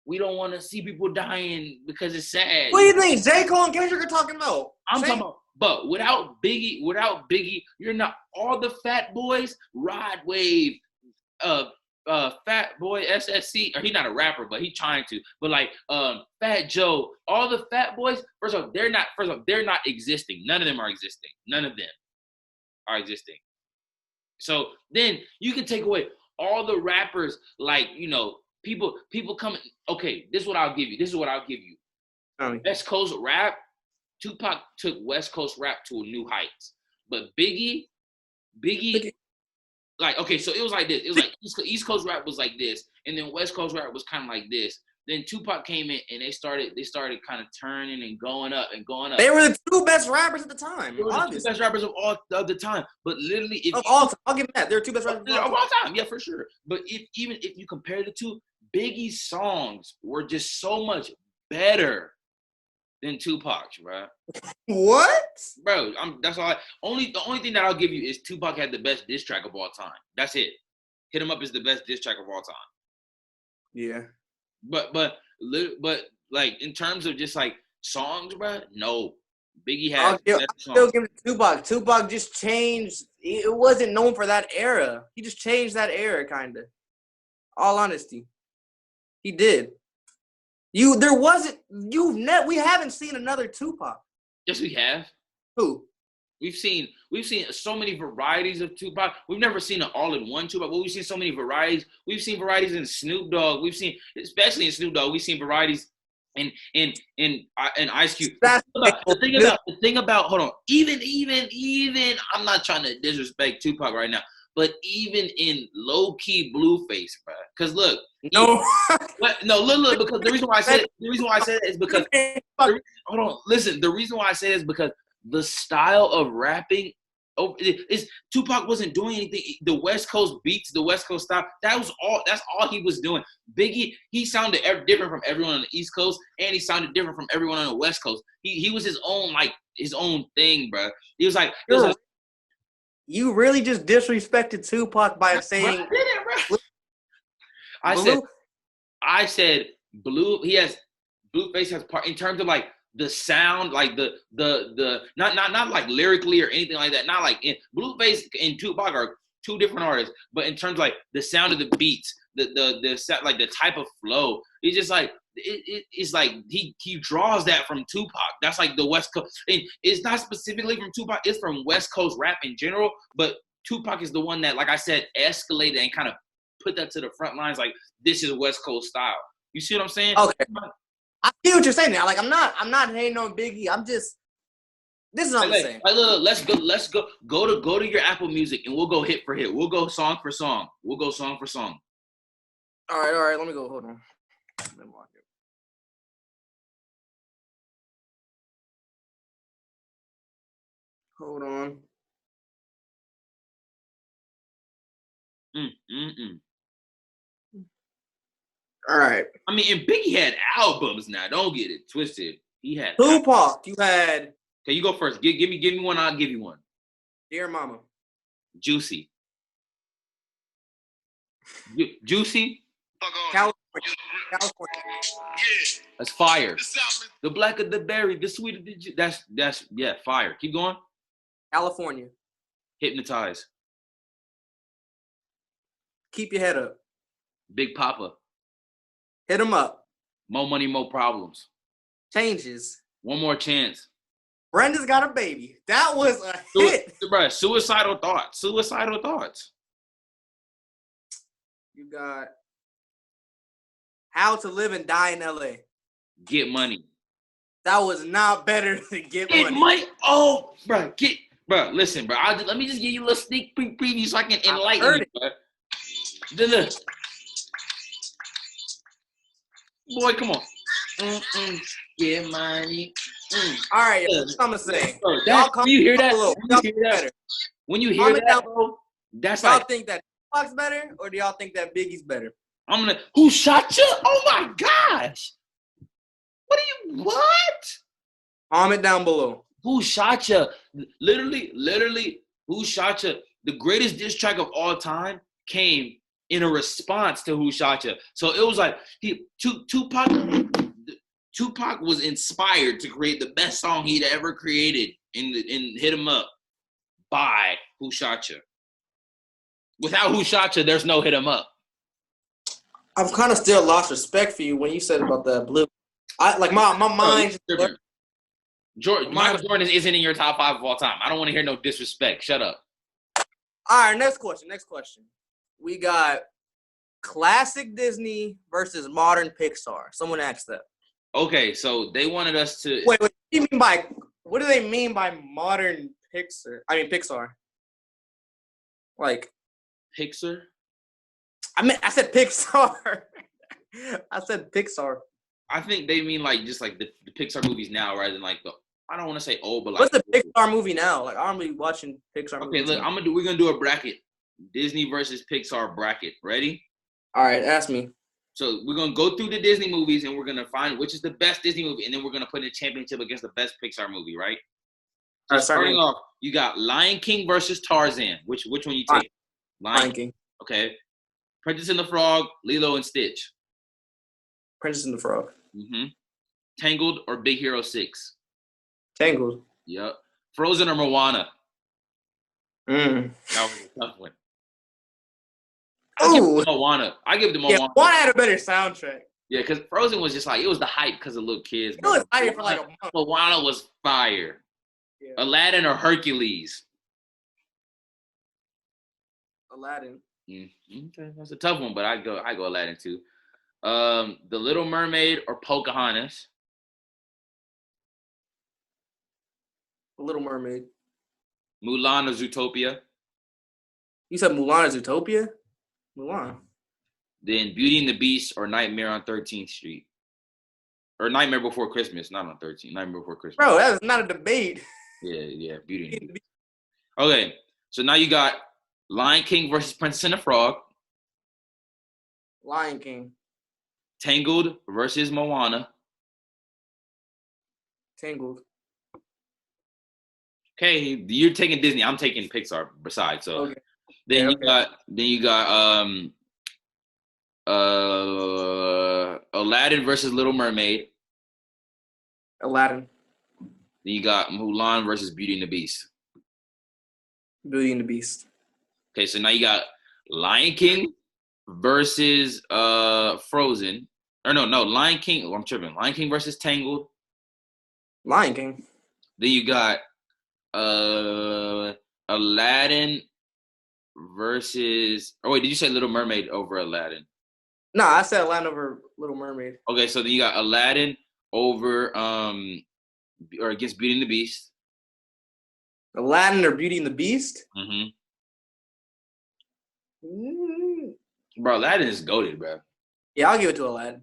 we don't want to see people dying because it's sad. What do you think J. Cole and Kendrick are talking about? I'm talking about. But without Biggie, you're not all the Fat Boys, Rod Wave, Fat Boy SSC, or he's not a rapper, but he's trying to. But like Fat Joe, all the Fat Boys, first of all, they're not existing. None of them are existing. None of them are existing. So then you can take away all the rappers, like people coming. Okay, this is what I'll give you. West Coast rap. Tupac took West Coast rap to a new heights, but Biggie, like, okay, so it was like this. It was like East Coast rap was like this, and then West Coast rap was kind of like this. Then Tupac came in, and they started kind of turning and going up and going up. They were the two best rappers at the time. They were the two best rappers of the time. But literally, all time, I'll give them that. They're two best rappers of all time. Yeah, for sure. But if you compare the two, Biggie's songs were just so much better than Tupac's, bro. What? Bro, that's all. The only thing that I'll give you is Tupac had the best diss track of all time. That's it. Hit 'Em Up is the best diss track of all time. Yeah. But like in terms of just like songs, bro, no. Biggie had. I'll still give it to Tupac. Tupac just changed. It wasn't known for that era. He just changed that era, kind of. All honesty, he did. We haven't seen another Tupac. Yes, we have. Who? We've seen so many varieties of Tupac. We've never seen an all-in-one Tupac, but we've seen so many varieties. We've seen varieties in Snoop Dogg. Especially in Snoop Dogg, we've seen varieties in Ice Cube. The thing about hold on, even I'm not trying to disrespect Tupac right now, but even in low-key Blueface, bro. Because look, no, look. Because the reason why I said it is because hold on, listen. The reason why I say it is because the style of rapping is Tupac wasn't doing anything. The West Coast beats, the West Coast style, that's all he was doing. Biggie, he sounded different from everyone on the East Coast, and he sounded different from everyone on the West Coast. He was his own thing, bro. He was like, you really just disrespected Tupac by saying I didn't, bro. I said blue. Blueface has part in terms of like the sound, like the not like lyrically or anything like that. Not like Blueface and Tupac are two different artists, but in terms of like the sound of the beats, the set, like the type of flow, it's just like it's like he draws that from Tupac. That's like the West Coast, and it's not specifically from Tupac. It's from West Coast rap in general, but Tupac is the one that, like I said, escalated and kind of put that to the front lines. Like, this is West Coast style. You see what I'm saying? Okay. I see what you're saying now. Like, I'm not hating on Biggie. This is what I'm saying. Like, look, let's go to your Apple Music, and we'll go hit for hit. We'll go song for song. We'll go song for song. All right. Let me go. Hold on. Hold on. All right. I mean, and Biggie had albums now. Don't get it twisted. He had Tupac. You had. Okay, you go first. Give me one. I'll give you one. Dear Mama. Juicy. Juicy. California. That's fire. The blacker the berry, the sweeter the juice. That's fire. Keep going. California. Hypnotize. Keep your head up. Big Papa. Hit 'em up. More money, more problems. Changes. One more chance. Brenda's got a baby. That was a hit. Bruh, suicidal thoughts. Suicidal thoughts. You got How to Live and Die in LA. Get money. That was not better than Get Money. It might. Bro, listen, bro. Let me just give you a little sneak preview so I can enlighten you, bro. Boy, come on. Get money. All right, that's what I'm gonna say. Bro, when you hear that, when you hear that, bro, that's y'all like. think that Tupac's better, or do y'all think that Biggie's better? Who shot you? Oh my gosh. What? Comment down below. Who shot you? Literally, who shot you? The greatest diss track of all time came in a response to Who Shot You. So it was like Tupac was inspired to create the best song he'd ever created in Hit 'Em Up by Who Shot You. Without Who Shot You, there's no Hit 'Em Up. I've kind of still lost respect for you when you said about that blue. My mind. Michael Jordan isn't in your top 5 of all time. I don't want to hear no disrespect. Shut up. All right, next question. We got classic Disney versus modern Pixar. Someone asked that. Okay, so they wanted us to. Wait, what do they mean by modern Pixar? I mean Pixar. Like Pixar? I said Pixar. I said Pixar. I think they mean like just like the Pixar movies now rather than like I don't want to say old, but like what's the Pixar movie now? Like I'm really watching Pixar movies. Okay, look, we're gonna do a bracket. Disney versus Pixar bracket. Ready? All right, ask me. So we're gonna go through the Disney movies and we're gonna find which is the best Disney movie, and then we're gonna put in a championship against the best Pixar movie, right? So starting off, you got Lion King versus Tarzan. Which one you take? Lion King. Okay. Princess and the Frog, Lilo and Stitch. Princess and the Frog. Mm-hmm. Tangled or Big Hero 6? Tangled. Yep. Frozen or Moana? That was a tough one. I give it to Moana. Yeah, Moana had a better soundtrack. Yeah, because Frozen was just like, it was the hype because of little kids. It was hype for like a month. Moana was fire. Yeah. Aladdin or Hercules? Aladdin. Okay, that's a tough one, but I go Aladdin too. The Little Mermaid or Pocahontas? The Little Mermaid. Mulan or Zootopia? You said Mulan or Zootopia? Mulan. Then Beauty and the Beast or Nightmare on 13th Street? Or Nightmare Before Christmas, not on 13th. Nightmare Before Christmas. Bro, that is not a debate. Yeah, Beauty and the Beast. Okay, so now you got Lion King versus Princess and the Frog. Lion King. Tangled versus Moana. Tangled. Okay, you're taking Disney. I'm taking Pixar besides. So okay. Then you got Aladdin versus Little Mermaid. Aladdin. Then you got Mulan versus Beauty and the Beast. Beauty and the Beast. Okay, so now you got Lion King versus Frozen. Or no, Lion King. Oh, I'm tripping. Lion King versus Tangled. Lion King. Then you got Aladdin versus. Oh wait, did you say Little Mermaid over Aladdin? No, I said Aladdin over Little Mermaid. Okay, so then you got Aladdin over or against Beauty and the Beast. Aladdin or Beauty and the Beast? Mm-hmm. Bro, Aladdin is goated, bro. Yeah, I'll give it to Aladdin.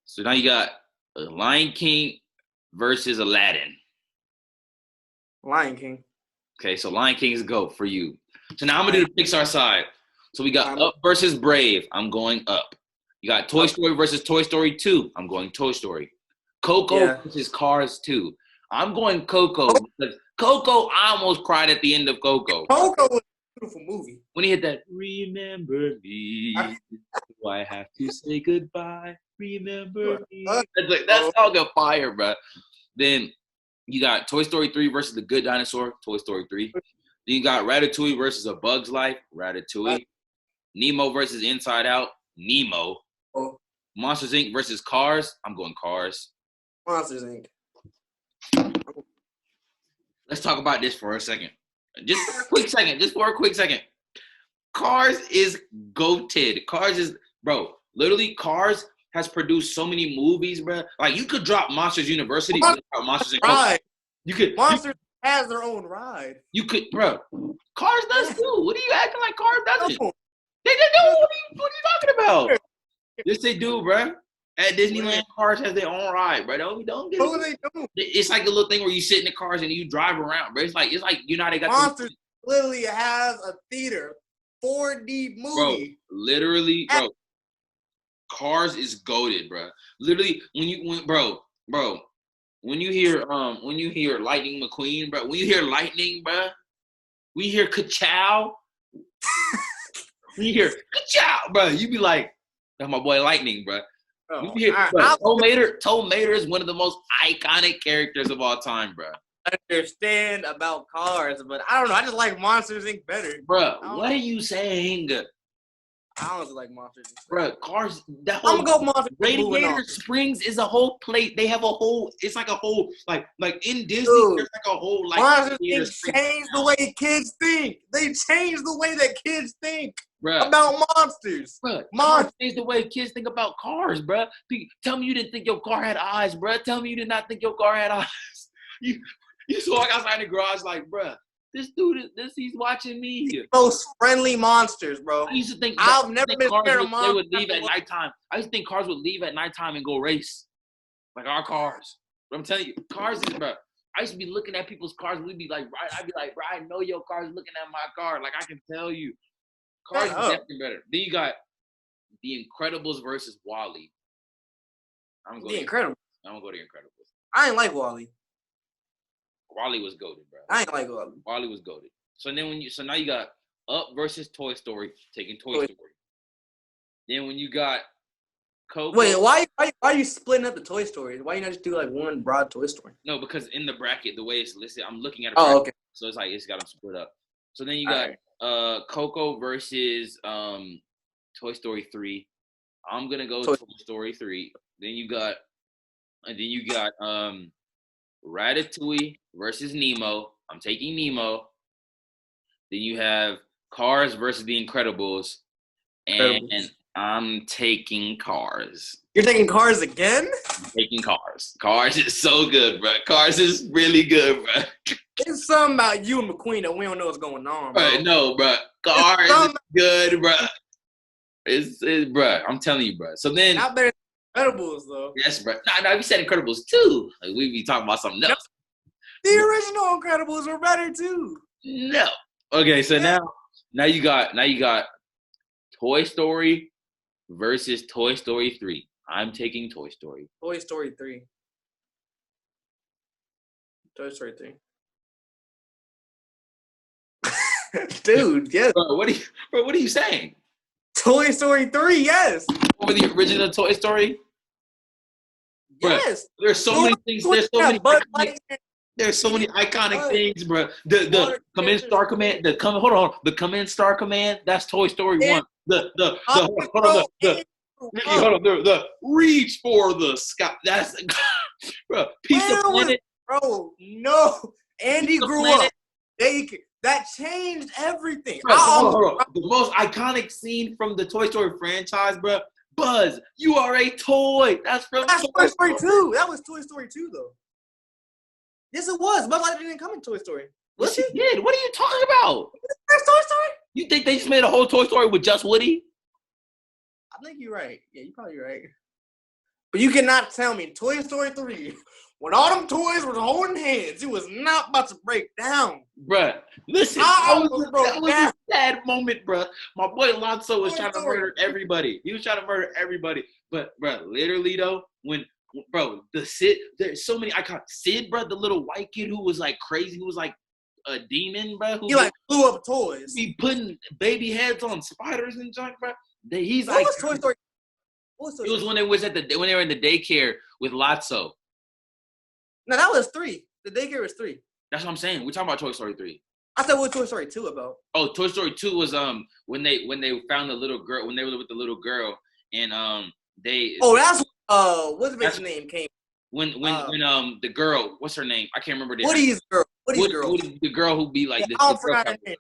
So now you got Lion King versus Aladdin. Lion King. Okay, so Lion King is GOAT for you. So now I'm going to do the Pixar side. So we got Up versus Brave. I'm going Up. You got Toy Story versus Toy Story 2. I'm going Toy Story. Coco versus Cars 2. I'm going Coco because Coco, I almost cried at the end of Coco. Coco was a beautiful movie. When he hit that, remember me, do I have to say goodbye? Remember me. That's all got fire, bro. Then you got Toy Story 3 versus The Good Dinosaur, Toy Story 3. Then you got Ratatouille versus A Bug's Life, Ratatouille. Nemo versus Inside Out, Nemo. Monsters, Inc. versus Cars, I'm going Cars. Monsters, Inc. Let's talk about this for a second. Just for a quick second. Cars is goated. Cars is, bro, literally Cars has produced so many movies, bro. Like, you could drop Monsters University. Monsters Inc. You could. Monsters has their own ride. You could, bro. Cars does too. What are you acting like Cars doesn't? They do. What are you talking about? Yes, they do, bro. At Disneyland, Cars has their own ride, bro. Don't get it. They do. It's like a little thing where you sit in the cars and you drive around, bro. It's like you know how they got Monsters literally has a theater 4D movie. Bro, literally, bro. Cars is goated, bro. Literally, when you hear Lightning McQueen, bro. When you hear Lightning, bro. We hear ka-chow. When you hear ka-chow, bro. You be like, that's my boy Lightning, bro. Tow Mater is one of the most iconic characters of all time, bro. Understand about Cars, but I don't know. I just like Monsters Inc. better. Bro, what are you saying? I don't like Monsters Inc. Bro, Cars. I'm gonna go Monsters Inc. Radiator Springs is a whole plate. They have a whole. It's like a whole like in Disney. Dude, there's like a whole like. Monsters Inc. changed the way kids think. They changed the way that kids think. Bruh. About monsters. Monsters is the way kids think about cars, bro. Tell me you didn't think your car had eyes, bro. Tell me you did not think your car had eyes. You walk outside the garage like, bro, this dude, he's watching me. Most friendly monsters, bro. I used to think I've never been scared of monsters. They would leave at nighttime. I used to think cars would leave at nighttime and go race, like our cars. But I'm telling you, cars is, bro. I used to be looking at people's cars. We'd be like, I'd be like, bro, I know your car's looking at my car. Like I can tell you. Cars is definitely better. Then you got The Incredibles versus WALL-E. I'm gonna go The Incredibles. I ain't like WALL-E. WALL-E was goated, bro. I ain't like WALL-E. WALL-E was goated. So now you got Up versus Toy Story, taking Toy Story. Then when you got Coco. Wait, why are you splitting up the Toy Stories? Why you not just do like one broad Toy Story? No, because in the bracket, the way it's listed, I'm looking at it. Okay. So it's like it's got them split up. So then you got Coco versus Toy Story 3. I'm gonna go Toy Story 3. Then you got Ratatouille versus Nemo. I'm taking Nemo. Then you have Cars versus The Incredibles. And I'm taking Cars. You're taking Cars again? I'm taking Cars. Cars is so good, bro. Cars is really good, bro. It's something about you and McQueen that we don't know what's going on, bro. No, bro. Cars is good, bro. It's bro. I'm telling you, bro. So then, not better than Incredibles, though. Yes, bro. No, we said Incredibles too. Like we be talking about something else. The original Incredibles are better too. No. Okay, so now you got Toy Story versus Toy Story 3. I'm taking Toy Story. Toy Story 3. Toy Story 3. Dude, yes. Bro, what are you saying? Toy Story 3, yes. Over the original Toy Story? Yes. Bro, there's so many things. There's so many iconic things, bro. The Come In Star Command. The Come In Star Command. That's Toy Story 1. The Reach for the Sky. That's bro. Pizza Planet. Bro, no. Andy grew up. That changed everything. Bro, hold on. The most iconic scene from the Toy Story franchise, bro. Buzz, you are a toy. That's Toy Story 2. That was Toy Story 2, though. Yes, it was. Buzz Lightyear didn't come in Toy Story. Yes, he did. What are you talking about? First Toy Story? You think they just made a whole Toy Story with just Woody? I think you're right. Yeah, you're probably right. But you cannot tell me Toy Story 3, when all them toys were holding hands, it was not about to break down. Bruh, listen, that was a sad moment, bruh. My boy Lotso was trying to murder everybody. He was trying to murder everybody. But, bruh, literally, though, there's so many icons. Sid, bruh, the little white kid who was, like, crazy, who was, like, a demon, bruh. He, like, blew up toys. He putting baby heads on spiders and junk, bruh. He's what like... was Toy Story? It was when they were in the daycare with Lotso. No, that was 3. The daycare was 3. That's what I'm saying. We're talking about Toy Story 3. I said what Toy Story 2 about? Oh, Toy Story 2 was when they found the little girl, when they were with the little girl, and they. Oh, that's what's the bitch's name came. When the girl, what's her name? I can't remember this. Woody's girl. The girl who be like I forgot her name.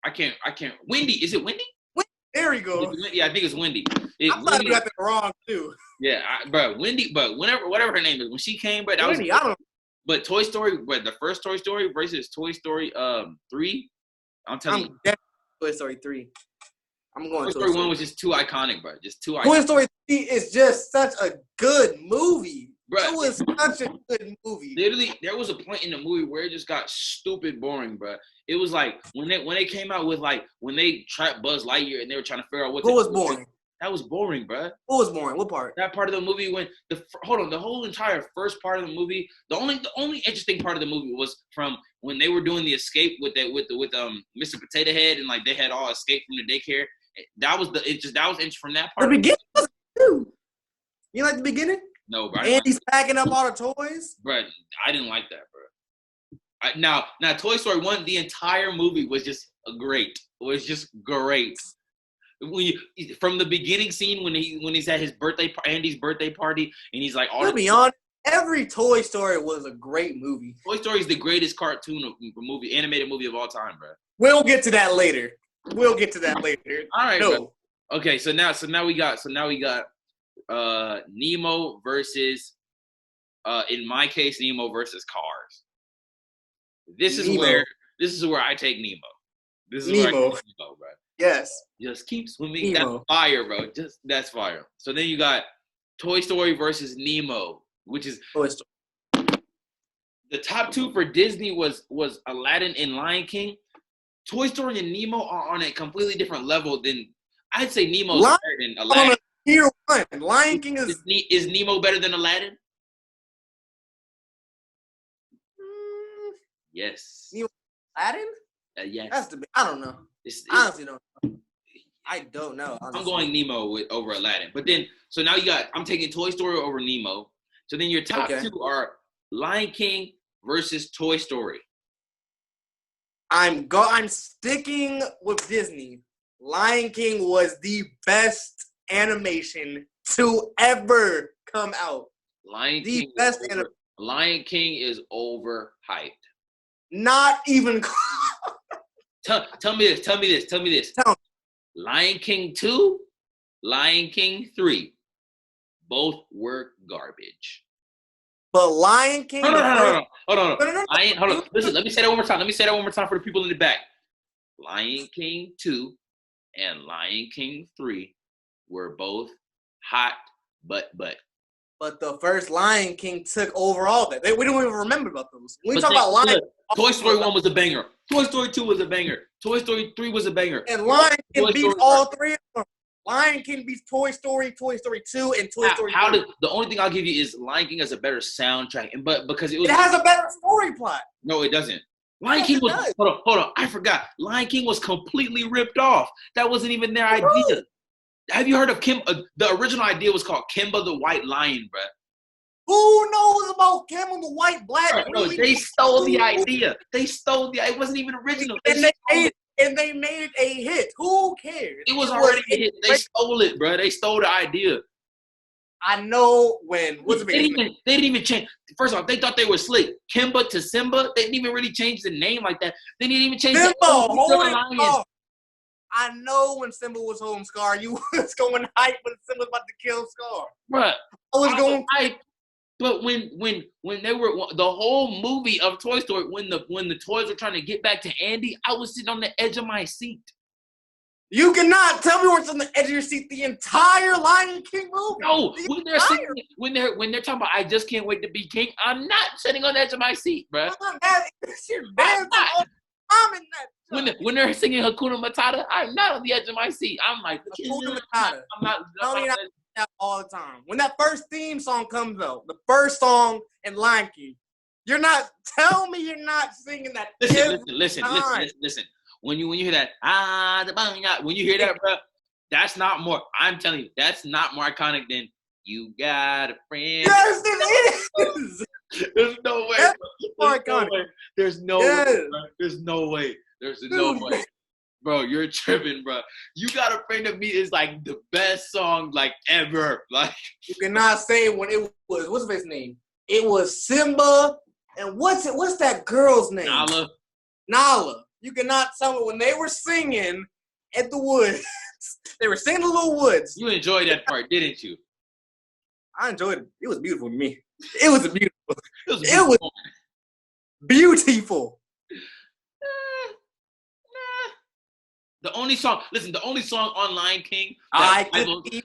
I can't. Wendy, is it Wendy? There we go. Yeah, I think it's Wendy. I thought you got that wrong too. Yeah, bro, Wendy, but whatever her name is, when she came, but that Wendy, was. I don't know. But Toy Story, the first Toy Story versus Toy Story 3, I'm telling you. Definitely Toy Story 3. I'm going Toy Story 1 was just too iconic, bro. Just too iconic. Toy Story 3 is just such a good movie. Bro, it was such a good movie. Literally, there was a point in the movie where it just got stupid boring, bro. It was like when they came out with like when they trapped Buzz Lightyear and they were trying to figure out what was boring. That was boring, bro. What was boring? What part? That part of the movie when the whole entire first part of the movie. The only interesting part of the movie was from when they were doing the escape with Mr. Potato Head and like they had all escaped from the daycare. That was from that part. The beginning was good. You like the beginning? No, bro. And he's packing up all the toys. Bro, I didn't like that, bro. Now, Toy Story 1, the entire movie was just great. It was just great. From the beginning scene when he's at his Andy's birthday party, and he's like, to be honest, every Toy Story was a great movie. Toy Story is the greatest animated movie of all time, bro. We'll get to that later. All right, no. Okay, so now we got Nemo versus, in my case, Nemo versus Cars. This is where I take Nemo. This is where I take Nemo, bro. Yes. Just keep swimming. Nemo. That's fire, bro. That's fire. So then you got Toy Story versus Nemo, which is Toy Story. The top 2 for Disney was Aladdin and Lion King. Toy Story and Nemo are on a completely different level than I'd say Nemo's better than Aladdin. Tier 1. Lion King is Nemo better than Aladdin? Yes. Nemo, Aladdin? Yes. I don't know. Honestly, don't know. I don't know. Honestly. I'm going Nemo over Aladdin. But then, so now I'm taking Toy Story over Nemo. So then your top 2 are Lion King versus Toy Story. I'm sticking with Disney. Lion King was the best animation to ever come out. Lion King is overhyped. Not even. Tell me this. Tell me. Lion King 2, Lion King 3, both were garbage. But Lion King. Hold on. Hold on. Listen, let me say that one more time for the people in the back. Lion King 2 and Lion King 3 were both hot, but. But the first Lion King took over all that. We don't even remember about those. When we talk about Lion King. Toy Story 1 was a banger. Toy Story 2 was a banger. Toy Story 3 was a banger. And Lion King beats all 3 of them. Lion King beats Toy Story 2, and Toy Story 3. The only thing I'll give you is Lion King has a better soundtrack, but because it has a better story plot. No, it doesn't. Lion King was hold on. I forgot. Lion King was completely ripped off. That wasn't even their idea. Have you heard of the original idea was called Kimba the White Lion, bro. Who knows about Kimba the White Black? No, they stole the idea. It wasn't even original. And they made it a hit. Who cares? It was already a hit. They stole it, bro. They stole the idea. I know when. They didn't even change. First off, they thought they were slick. Kimba to Simba. They didn't even really change the name like that. They didn't even change the name. I know when Simba was holding Scar, you was going hype when Simba was about to kill Scar. Bruh. I was going hype. But when they were the whole movie of Toy Story, when the toys were trying to get back to Andy, I was sitting on the edge of my seat. You cannot tell me what's on the edge of your seat the entire Lion King movie. No, when they're talking about I just can't wait to be king, I'm not sitting on the edge of my seat, bro. You're dancing all the time in that. When they're singing Hakuna Matata, I'm not on the edge of my seat. I'm like, Hakuna Matata. I'm not. No, you're not that all the time. When that first theme song comes out, the first song in Lion King, you're not. Tell me you're not singing that. Listen. When you hear that when you hear that, bro, that's not more. I'm telling you, that's not more iconic than "You Got a Friend." Yes, it is. There's no way. There's no way. There's no way. There's no way. Bro, you're tripping, bro. "You Got a Friend" of me is like the best song like ever. Like you cannot say when it was what's his name? It was Simba and what's that girl's name? Nala. You cannot tell me when they were singing at the woods. They were singing the little woods. You enjoyed that part, didn't you? I enjoyed it. It was beautiful to me. It was beautiful. It was beautiful. The only song on Lion King the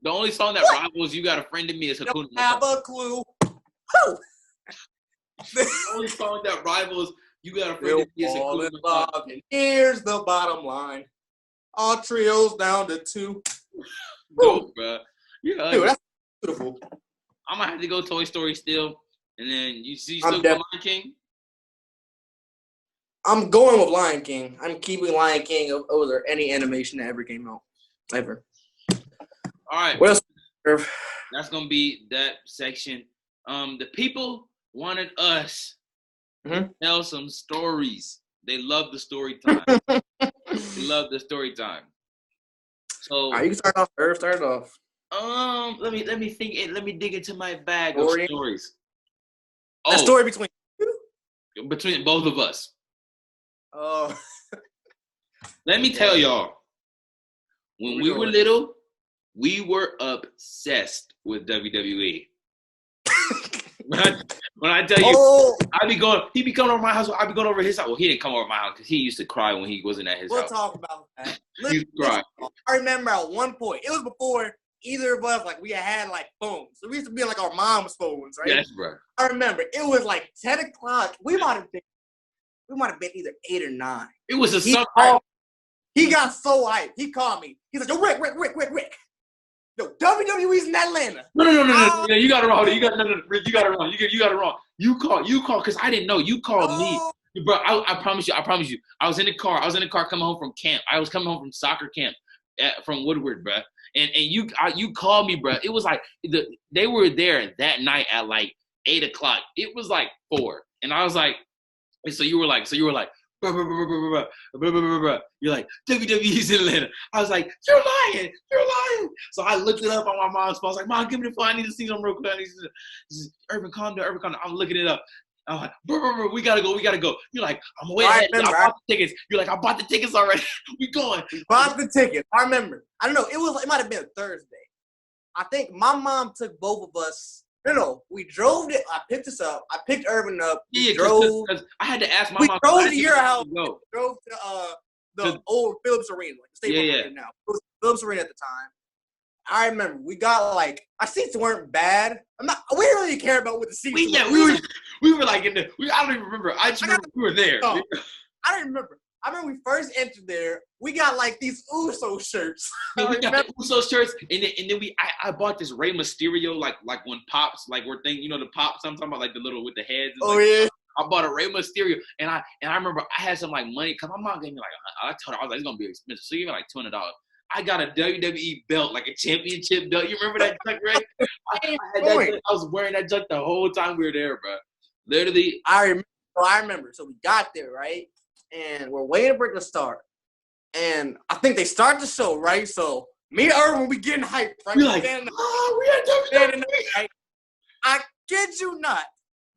only song that rivals "You Got a Friend in Me" is Hakuna Matata. Have a clue. The only song that rivals "You Got a Friend in Me" is Hakuna Matata. And here's the bottom line. All trios down to 2. No, bro. Dude, that's beautiful. I'm gonna have to go Toy Story still, and then you still go Lion King. I'm going with Lion King. I'm keeping Lion King over any animation that ever came out. Ever. All right. What else? That's going to be that section. The people wanted us to tell some stories. They love the story time. They love the story time. So all right, you can start off, Irv. Start off. Let me think. Let me dig into my bag of stories. A story between both of us. Oh. Let me tell y'all, when we were little, we were obsessed with WWE. When I tell you, he'd be coming over my house. I'd be going over his house. Well, he didn't come over my house because he used to cry when he wasn't at his house. We'll talk about that. He used to cry. I remember at one point, it was before either of us, like, we had, like, phones. So we used to be on, like, our mom's phones, right? Yes, bro. I remember. It was, like, 10 o'clock. We might have been either 8 or 9. It was a summer. He got so hyped. He called me. He's like, yo, Rick. Yo, WWE's in Atlanta. No. You got it wrong. Rick, you got it wrong. You got it wrong. You called because I didn't know. You called me. Bro, I promise you. I was in the car coming home from camp. I was coming home from soccer camp from Woodward, bro. And you called me, bro. It was like they were there that night at like 8 o'clock. It was like 4. And I was like, so you were like, bro. You're like, WWE's in Atlanta. I was like, you're lying. So I looked it up on my mom's phone. I was like, Mom, give me the phone. I need to see them real quick. Urban, calm down. I'm looking it up. I'm like, bro, we gotta go. You're like, I'm waiting. I bought the tickets. You're like, I bought the tickets already. We going. We bought the tickets. I remember. I don't know. It might have been a Thursday. I think my mom took both of us. No, we drove it. I picked us up. I picked Urban up. Yeah, because I had to ask my mom. We drove to your house. We drove to the old Phillips Arena, like the Staples Arena now. It was Phillips Arena at the time. I remember we got like our seats weren't bad. We didn't really care about what the seats were. We were like in the. I don't even remember. I just remember we were there. I don't remember. I remember we first entered there. We got like these Uso shirts. Yeah, we got the Uso shirts, and then I bought this Rey Mysterio like when Pops like we're thinking, you know, the Pops I'm talking about, like the little with the heads. Yeah. I bought a Rey Mysterio, and I remember I had some like money because my mom gave me like I told her I was like, it's gonna be expensive, so give me like $200. I got a WWE belt, like a championship belt. You remember that junk, right? I was wearing that junk the whole time we were there, bro. Literally, I remember. So we got there, right? And we're waiting for it to start. And I think they start the show, right? So me and Irvin, we getting hyped, right? You're like, we had WWE. I kid you not.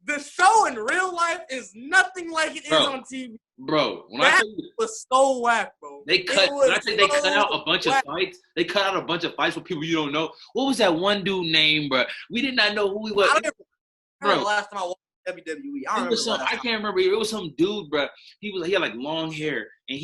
The show in real life is nothing like it is on TV. Bro, that was so whack, bro. They cut out a bunch of fights. They cut out a bunch of fights with people you don't know. What was that one dude name, bro? We did not know who he was. I don't remember the last time I watched WWE. I don't remember. I can't remember. It was some dude, bro. He had like long hair, and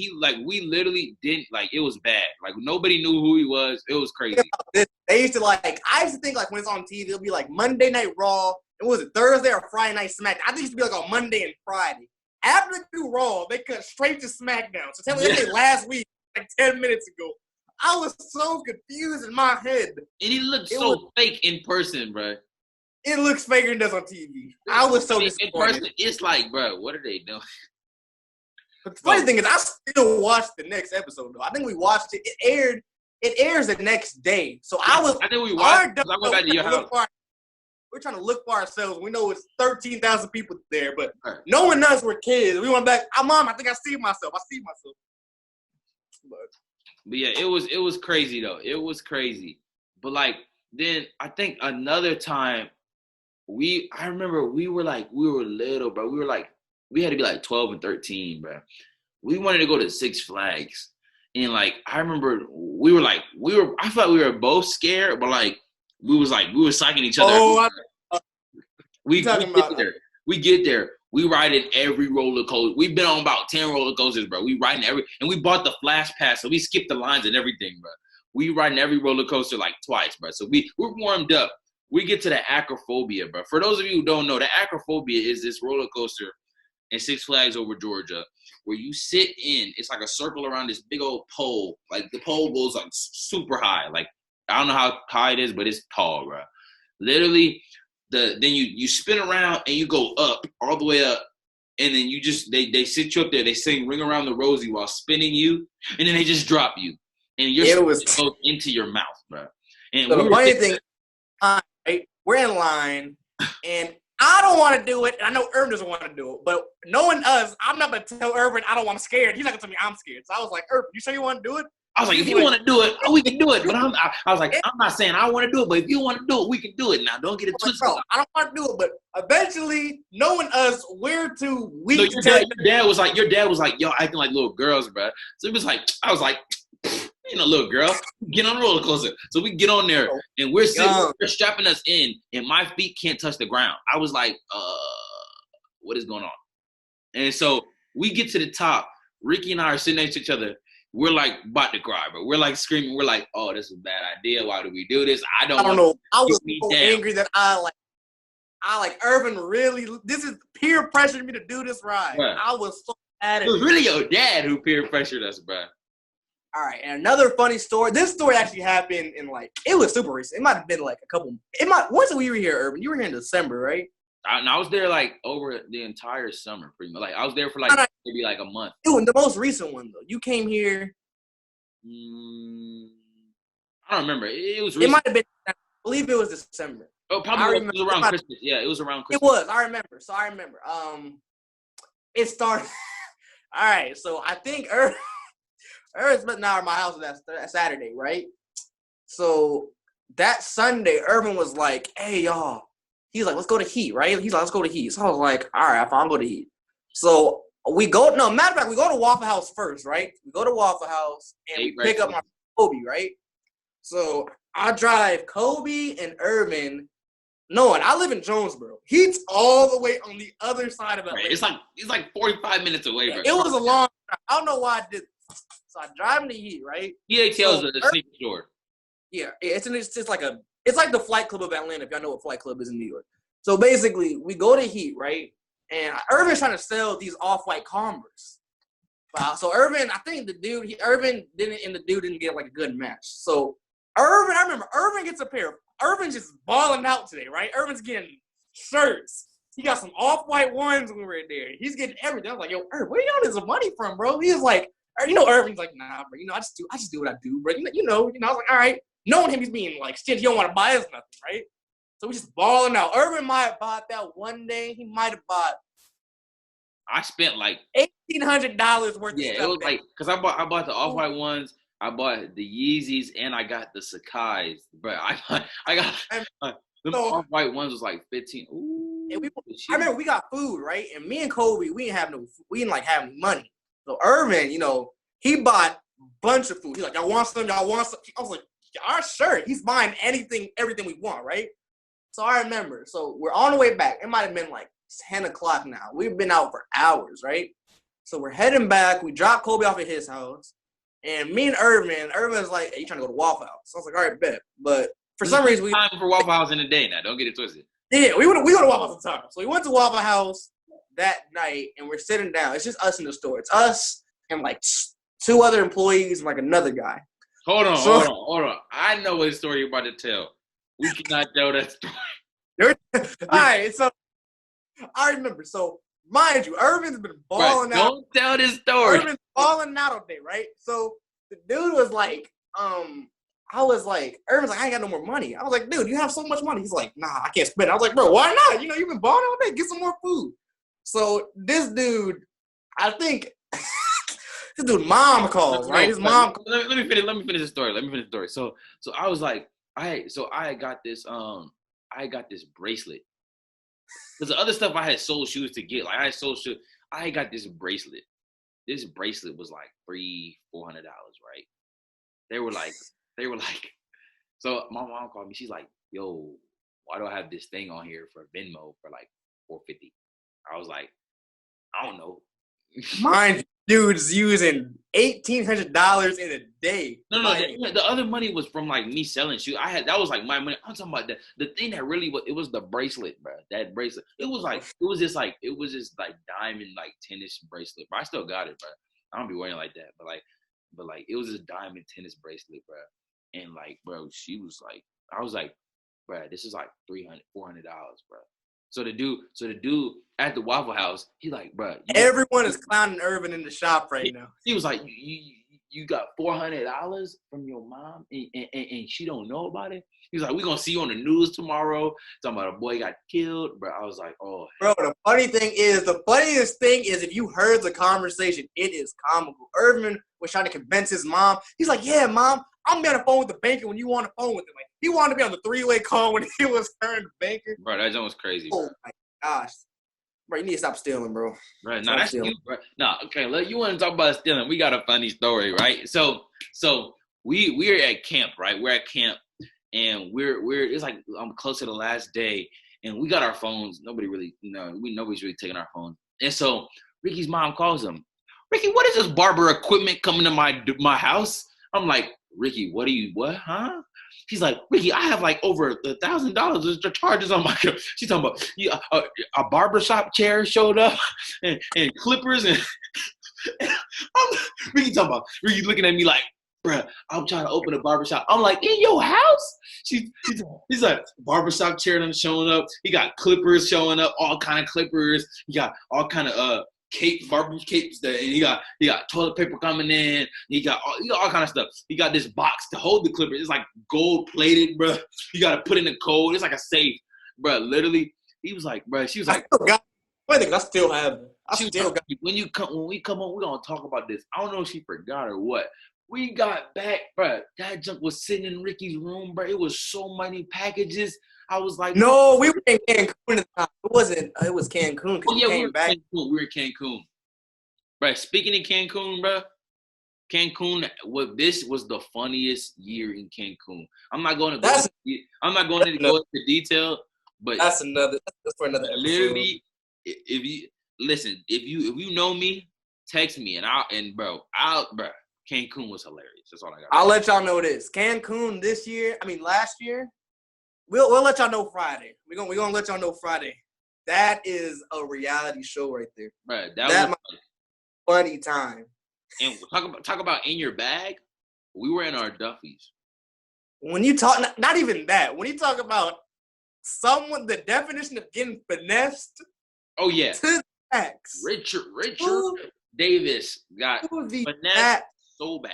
we literally didn't like. It was bad. Like nobody knew who he was. It was crazy. They used to like. I used to think like when it's on TV, it'll be like Monday Night Raw. It was Thursday or Friday Night SmackDown. I think it used to be like on Monday and Friday. After they do Raw, they cut straight to SmackDown. So tell me that last week, like 10 minutes ago. I was so confused in my head. And he looked so fake in person, bro. It looks faker than it does on TV. I was so disappointed. In person, it's like, bro, what are they doing? But the funny thing is, I still watched the next episode, though. I think we watched it. It airs the next day. So I think we watched it. I went back to your house. We're trying to look for ourselves. We know it's 13,000 people there, but no one knows we're kids. We went back. Mom, I think I see myself. But yeah, it was crazy though. It was crazy. But like then I think another time I remember we were little, bro. We had to be like 12 and 13, bro. We wanted to go to Six Flags. And like I remember I felt we were both scared, but like we were psyching each other. We get there. We ride in every roller coaster. We've been on about 10 roller coasters, bro. We riding and we bought the Flash Pass, so we skipped the lines and everything, bro. We riding every roller coaster like twice, bro. So we're warmed up. We get to the acrophobia, bro. For those of you who don't know, the acrophobia is this roller coaster in Six Flags over Georgia where you sit in. It's like a circle around this big old pole. Like the pole goes like super high. Like I don't know how high it is, but it's tall, bro. Literally. Then you spin around and you go up all the way up, and then you just they sit you up there. They sing "Ring Around the Rosie" while spinning you, and then they just drop you, and goes into your mouth, bro. And so the funny thing, right, we're in line, and I don't want to do it, and I know Irvin doesn't want to do it, but knowing us, I'm not gonna tell Irvin I'm scared. He's not gonna tell me I'm scared. So I was like, Irvin, you sure you want to do it? I was like, if you want to do it, we can do it. But I was like, I'm not saying I want to do it, but if you want to do it, we can do it. Now, don't get it twisted. I don't want to do it, but eventually, knowing us, we're too weak. No, your dad was like, yo, acting like little girls, bro. So I was like, little girl, get on the roller coaster. So we get on there, and we're strapping us in, and my feet can't touch the ground. I was like, what is going on? And so we get to the top. Ricky and I are sitting next to each other. We're like about to cry, but we're like screaming. We're like, "Oh, this is a bad idea. Why do we do this? I don't know." I was so angry that I like Irvin. Really, this is peer pressured me to do this ride. Right. I was so mad at it. It was really your dad who peer pressured us, bro. All right, and another funny story. This story actually happened in it was super recent. It might have been like a couple. Once we were here, Irvin. You were here in December, right? I was there like over the entire summer, pretty much. Like I was there for maybe like a month. Dude, the most recent one though. You came here. I don't remember. It was recent. It might have been. I believe it was December. Oh, probably it was around Christmas. Yeah, it was around Christmas. It was. I remember. So I remember. It started. All right. So I think Irvin spent an hour at my house that Saturday, right? So that Sunday, Irvin was like, "Hey, y'all." He's like, let's go to Heat, right? He's like, let's go to Heat. So I was like, all right, I'll go to Heat. So we go, matter of fact, we go to Waffle House first, right? We go to Waffle House and we pick up my Kobe, right? So I drive Kobe and Irvin, knowing I live in Jonesboro. Heat's all the way on the other side of LA. Right. It's like 45 minutes away, bro. It was a long drive. I don't know why I did this. So I drive him to Heat, right? DATL is a sneaker store. Yeah, it's like the Flight Club of Atlanta, if y'all know what Flight Club is in New York. So basically, we go to Heat, right? And Irvin's trying to sell these off-white Converse. Wow. So Irvin, I think Irvin didn't get like a good match. So Irvin, I remember Irvin gets a pair. Irvin's just balling out today, right? Irvin's getting shirts. He got some off-white ones when we were there. He's getting everything. I was like, yo, Irvin, where you getting this money from, bro? He was like, Irvin's like, nah, bro. I just do what I do, bro. I was like, all right. Knowing him, he's being like stingy. He don't want to buy us nothing, right? So we just balling out. Irvin might have bought that one day. He might have bought. I spent like $1,800 worth of stuff. Yeah, it was like because I bought the off-white ones. I bought the Yeezys and I got the Sakai's, bro. I got the off-white ones was like 15. Ooh, and I remember we got food, right? And me and Kobe, we didn't have any money. So Irvin, he bought a bunch of food. He's like, y'all want some? I was like, our shirt. He's buying everything we want, right? So I remember. So we're on the way back. It might have been like It's 10 o'clock now. We've been out for hours, right? So we're heading back. We dropped Kobe off at his house. And me and Irvin's like, hey, you trying to go to Waffle House? So I was like, all right, bet. But for some reason, time for Waffle House in the day now. Don't get it twisted. Yeah, we go to Waffle House all the time. So we went to Waffle House that night, and we're sitting down. It's just us in the store. It's us and like 2 other employees and like another guy. Hold on. I know what story you're about to tell. We cannot tell that story. All right, so I remember. So mind you, Irvin's been balling out. Don't tell this story. Irvin's balling out all day, right? So the dude was like, I was like, Irvin's like, I ain't got no more money. I was like, dude, you have so much money. He's like, nah, I can't spend it. I was like, bro, why not? You know, you've been balling all day. Get some more food. So this dude, I think this dude mom calls, right? His mom calls. Let me finish the story. So I was like, I got this bracelet. Because the other stuff I had sold shoes to get. Like I had sold shoes. I got this bracelet. This bracelet was like $300-$400, right? They were like, so my mom called me. She's like, yo, why do I have this thing on here for Venmo for like $450? I was like, I don't know. Mind dude's using $1,800 in a day. No, the other money was from like me selling shoes. That was like my money. I'm talking about the thing that really was. It was the bracelet, bro. That bracelet. It was just diamond like tennis bracelet. But I still got it, bro. I don't be wearing it like that. But it was this diamond tennis bracelet, bro. And like, bro, she was like, I was like, bro, this is like $300-$400, bro. So the dude at the Waffle House, he like, bro. Everyone is clowning Irvin in the shop right now. He was like, you got $400 from your mom and she don't know about it? He was like, we're going to see you on the news tomorrow. Talking about a boy got killed. Bro, I was like, oh. Bro, the funniest thing is if you heard the conversation, it is comical. Irvin was trying to convince his mom. He's like, yeah, mom, I'm on the phone with the banker when you want on the phone with him. Like, he wanted to be on the 3-way call when he was hearing the banker. Bro, that was crazy, bro. Oh, my gosh. Bro, you need to stop stealing, bro. Right, no, that's you, bro. No, okay, look, you want to talk about stealing. We got a funny story, right? So we're at camp, right? We're at camp, and it's like close to the last day, and we got our phones. Nobody's really taking our phones. And so Ricky's mom calls him. Ricky, what is this barber equipment coming to my house? I'm like, Ricky, what, huh? He's like, Ricky, I have like over $1,000 of charges on my. She's talking about a barbershop chair showed up and clippers and Ricky looking at me like, bruh, I'm trying to open a barbershop. I'm like, in your house? He's like, barbershop chair done showing up. He got clippers showing up, all kind of clippers. He got all kind of barber capes and he got toilet paper coming in. He got all kind of stuff. He got this box to hold the clippers. It's like gold plated, bro. You got to put in the code. It's like a safe, bro. Literally, he was like, bro. She was like, I still have it. When we come on, we're gonna talk about this. I don't know if she forgot or what. We got back, bro. That junk was sitting in Ricky's room, bro. It was so many packages. I was like, no, we were in Cancun at the time. It was Cancun. Oh, yeah, we were in Cancun. Bro, speaking of Cancun, bro, this was the funniest year in Cancun. I'm not going to go into detail, but that's for another episode. Literally, if you know me, text me bro, Cancun was hilarious. That's all I got. I'll let y'all know this. Cancun last year. We'll let y'all know Friday. We're gonna let y'all know Friday. That is a reality show right there. Right. That was a funny time. And talk about in your bag. We were in our Duffies. When you talk, not even that. When you talk about the definition of getting finessed. Oh yeah. To the max. Richard Davis got finessed so bad.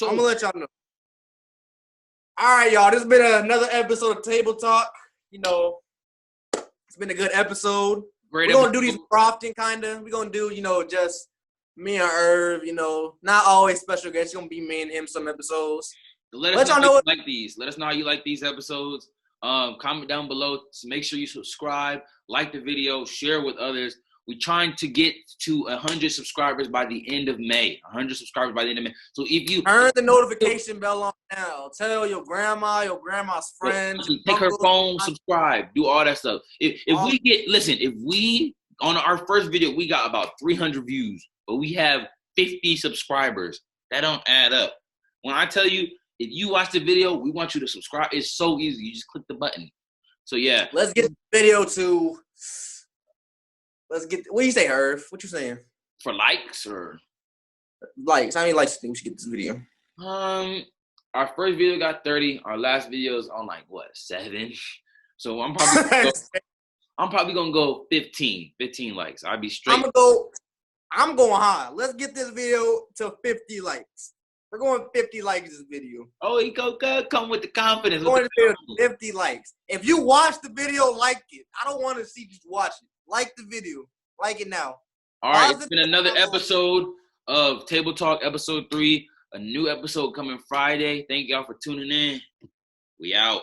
I'm gonna let y'all know. All right, y'all. This has been another episode of Table Talk. You know, it's been a good episode. We're going to do these more often, kind of. We're going to do, just me and Irv, not always special guests. It's going to be me and him some episodes. Let us know how you like these. Let us know how you like these episodes. Comment down below. Make sure you subscribe, like the video, share with others. We're trying to get to 100 subscribers by the end of May. 100 subscribers by the end of May. So if you turn the notification bell on now, tell your grandma, your grandma's friends, take her phone, subscribe, do all that stuff. If we on our first video we got about 300 views, but we have 50 subscribers, that don't add up. When I tell you, if you watch the video, we want you to subscribe. It's so easy. You just click the button. So yeah, let's get the video to. Let's get. What do you say, Irv? What you saying? For likes or likes? How many likes do you think we should get this video? Our first video got 30. Our last video is on 7. So I'm probably gonna go 15 likes. I'll be straight. I'm going high. Let's get this video to 50 likes. We're going 50 likes this video. Oh, he come with the confidence. We're going to 50 likes. If you watch the video, like it. I don't want to see just watch it. Like the video. Like it now. All right, it's been another episode of Table Talk Ep.3. A new episode coming Friday. Thank y'all for tuning in. We out.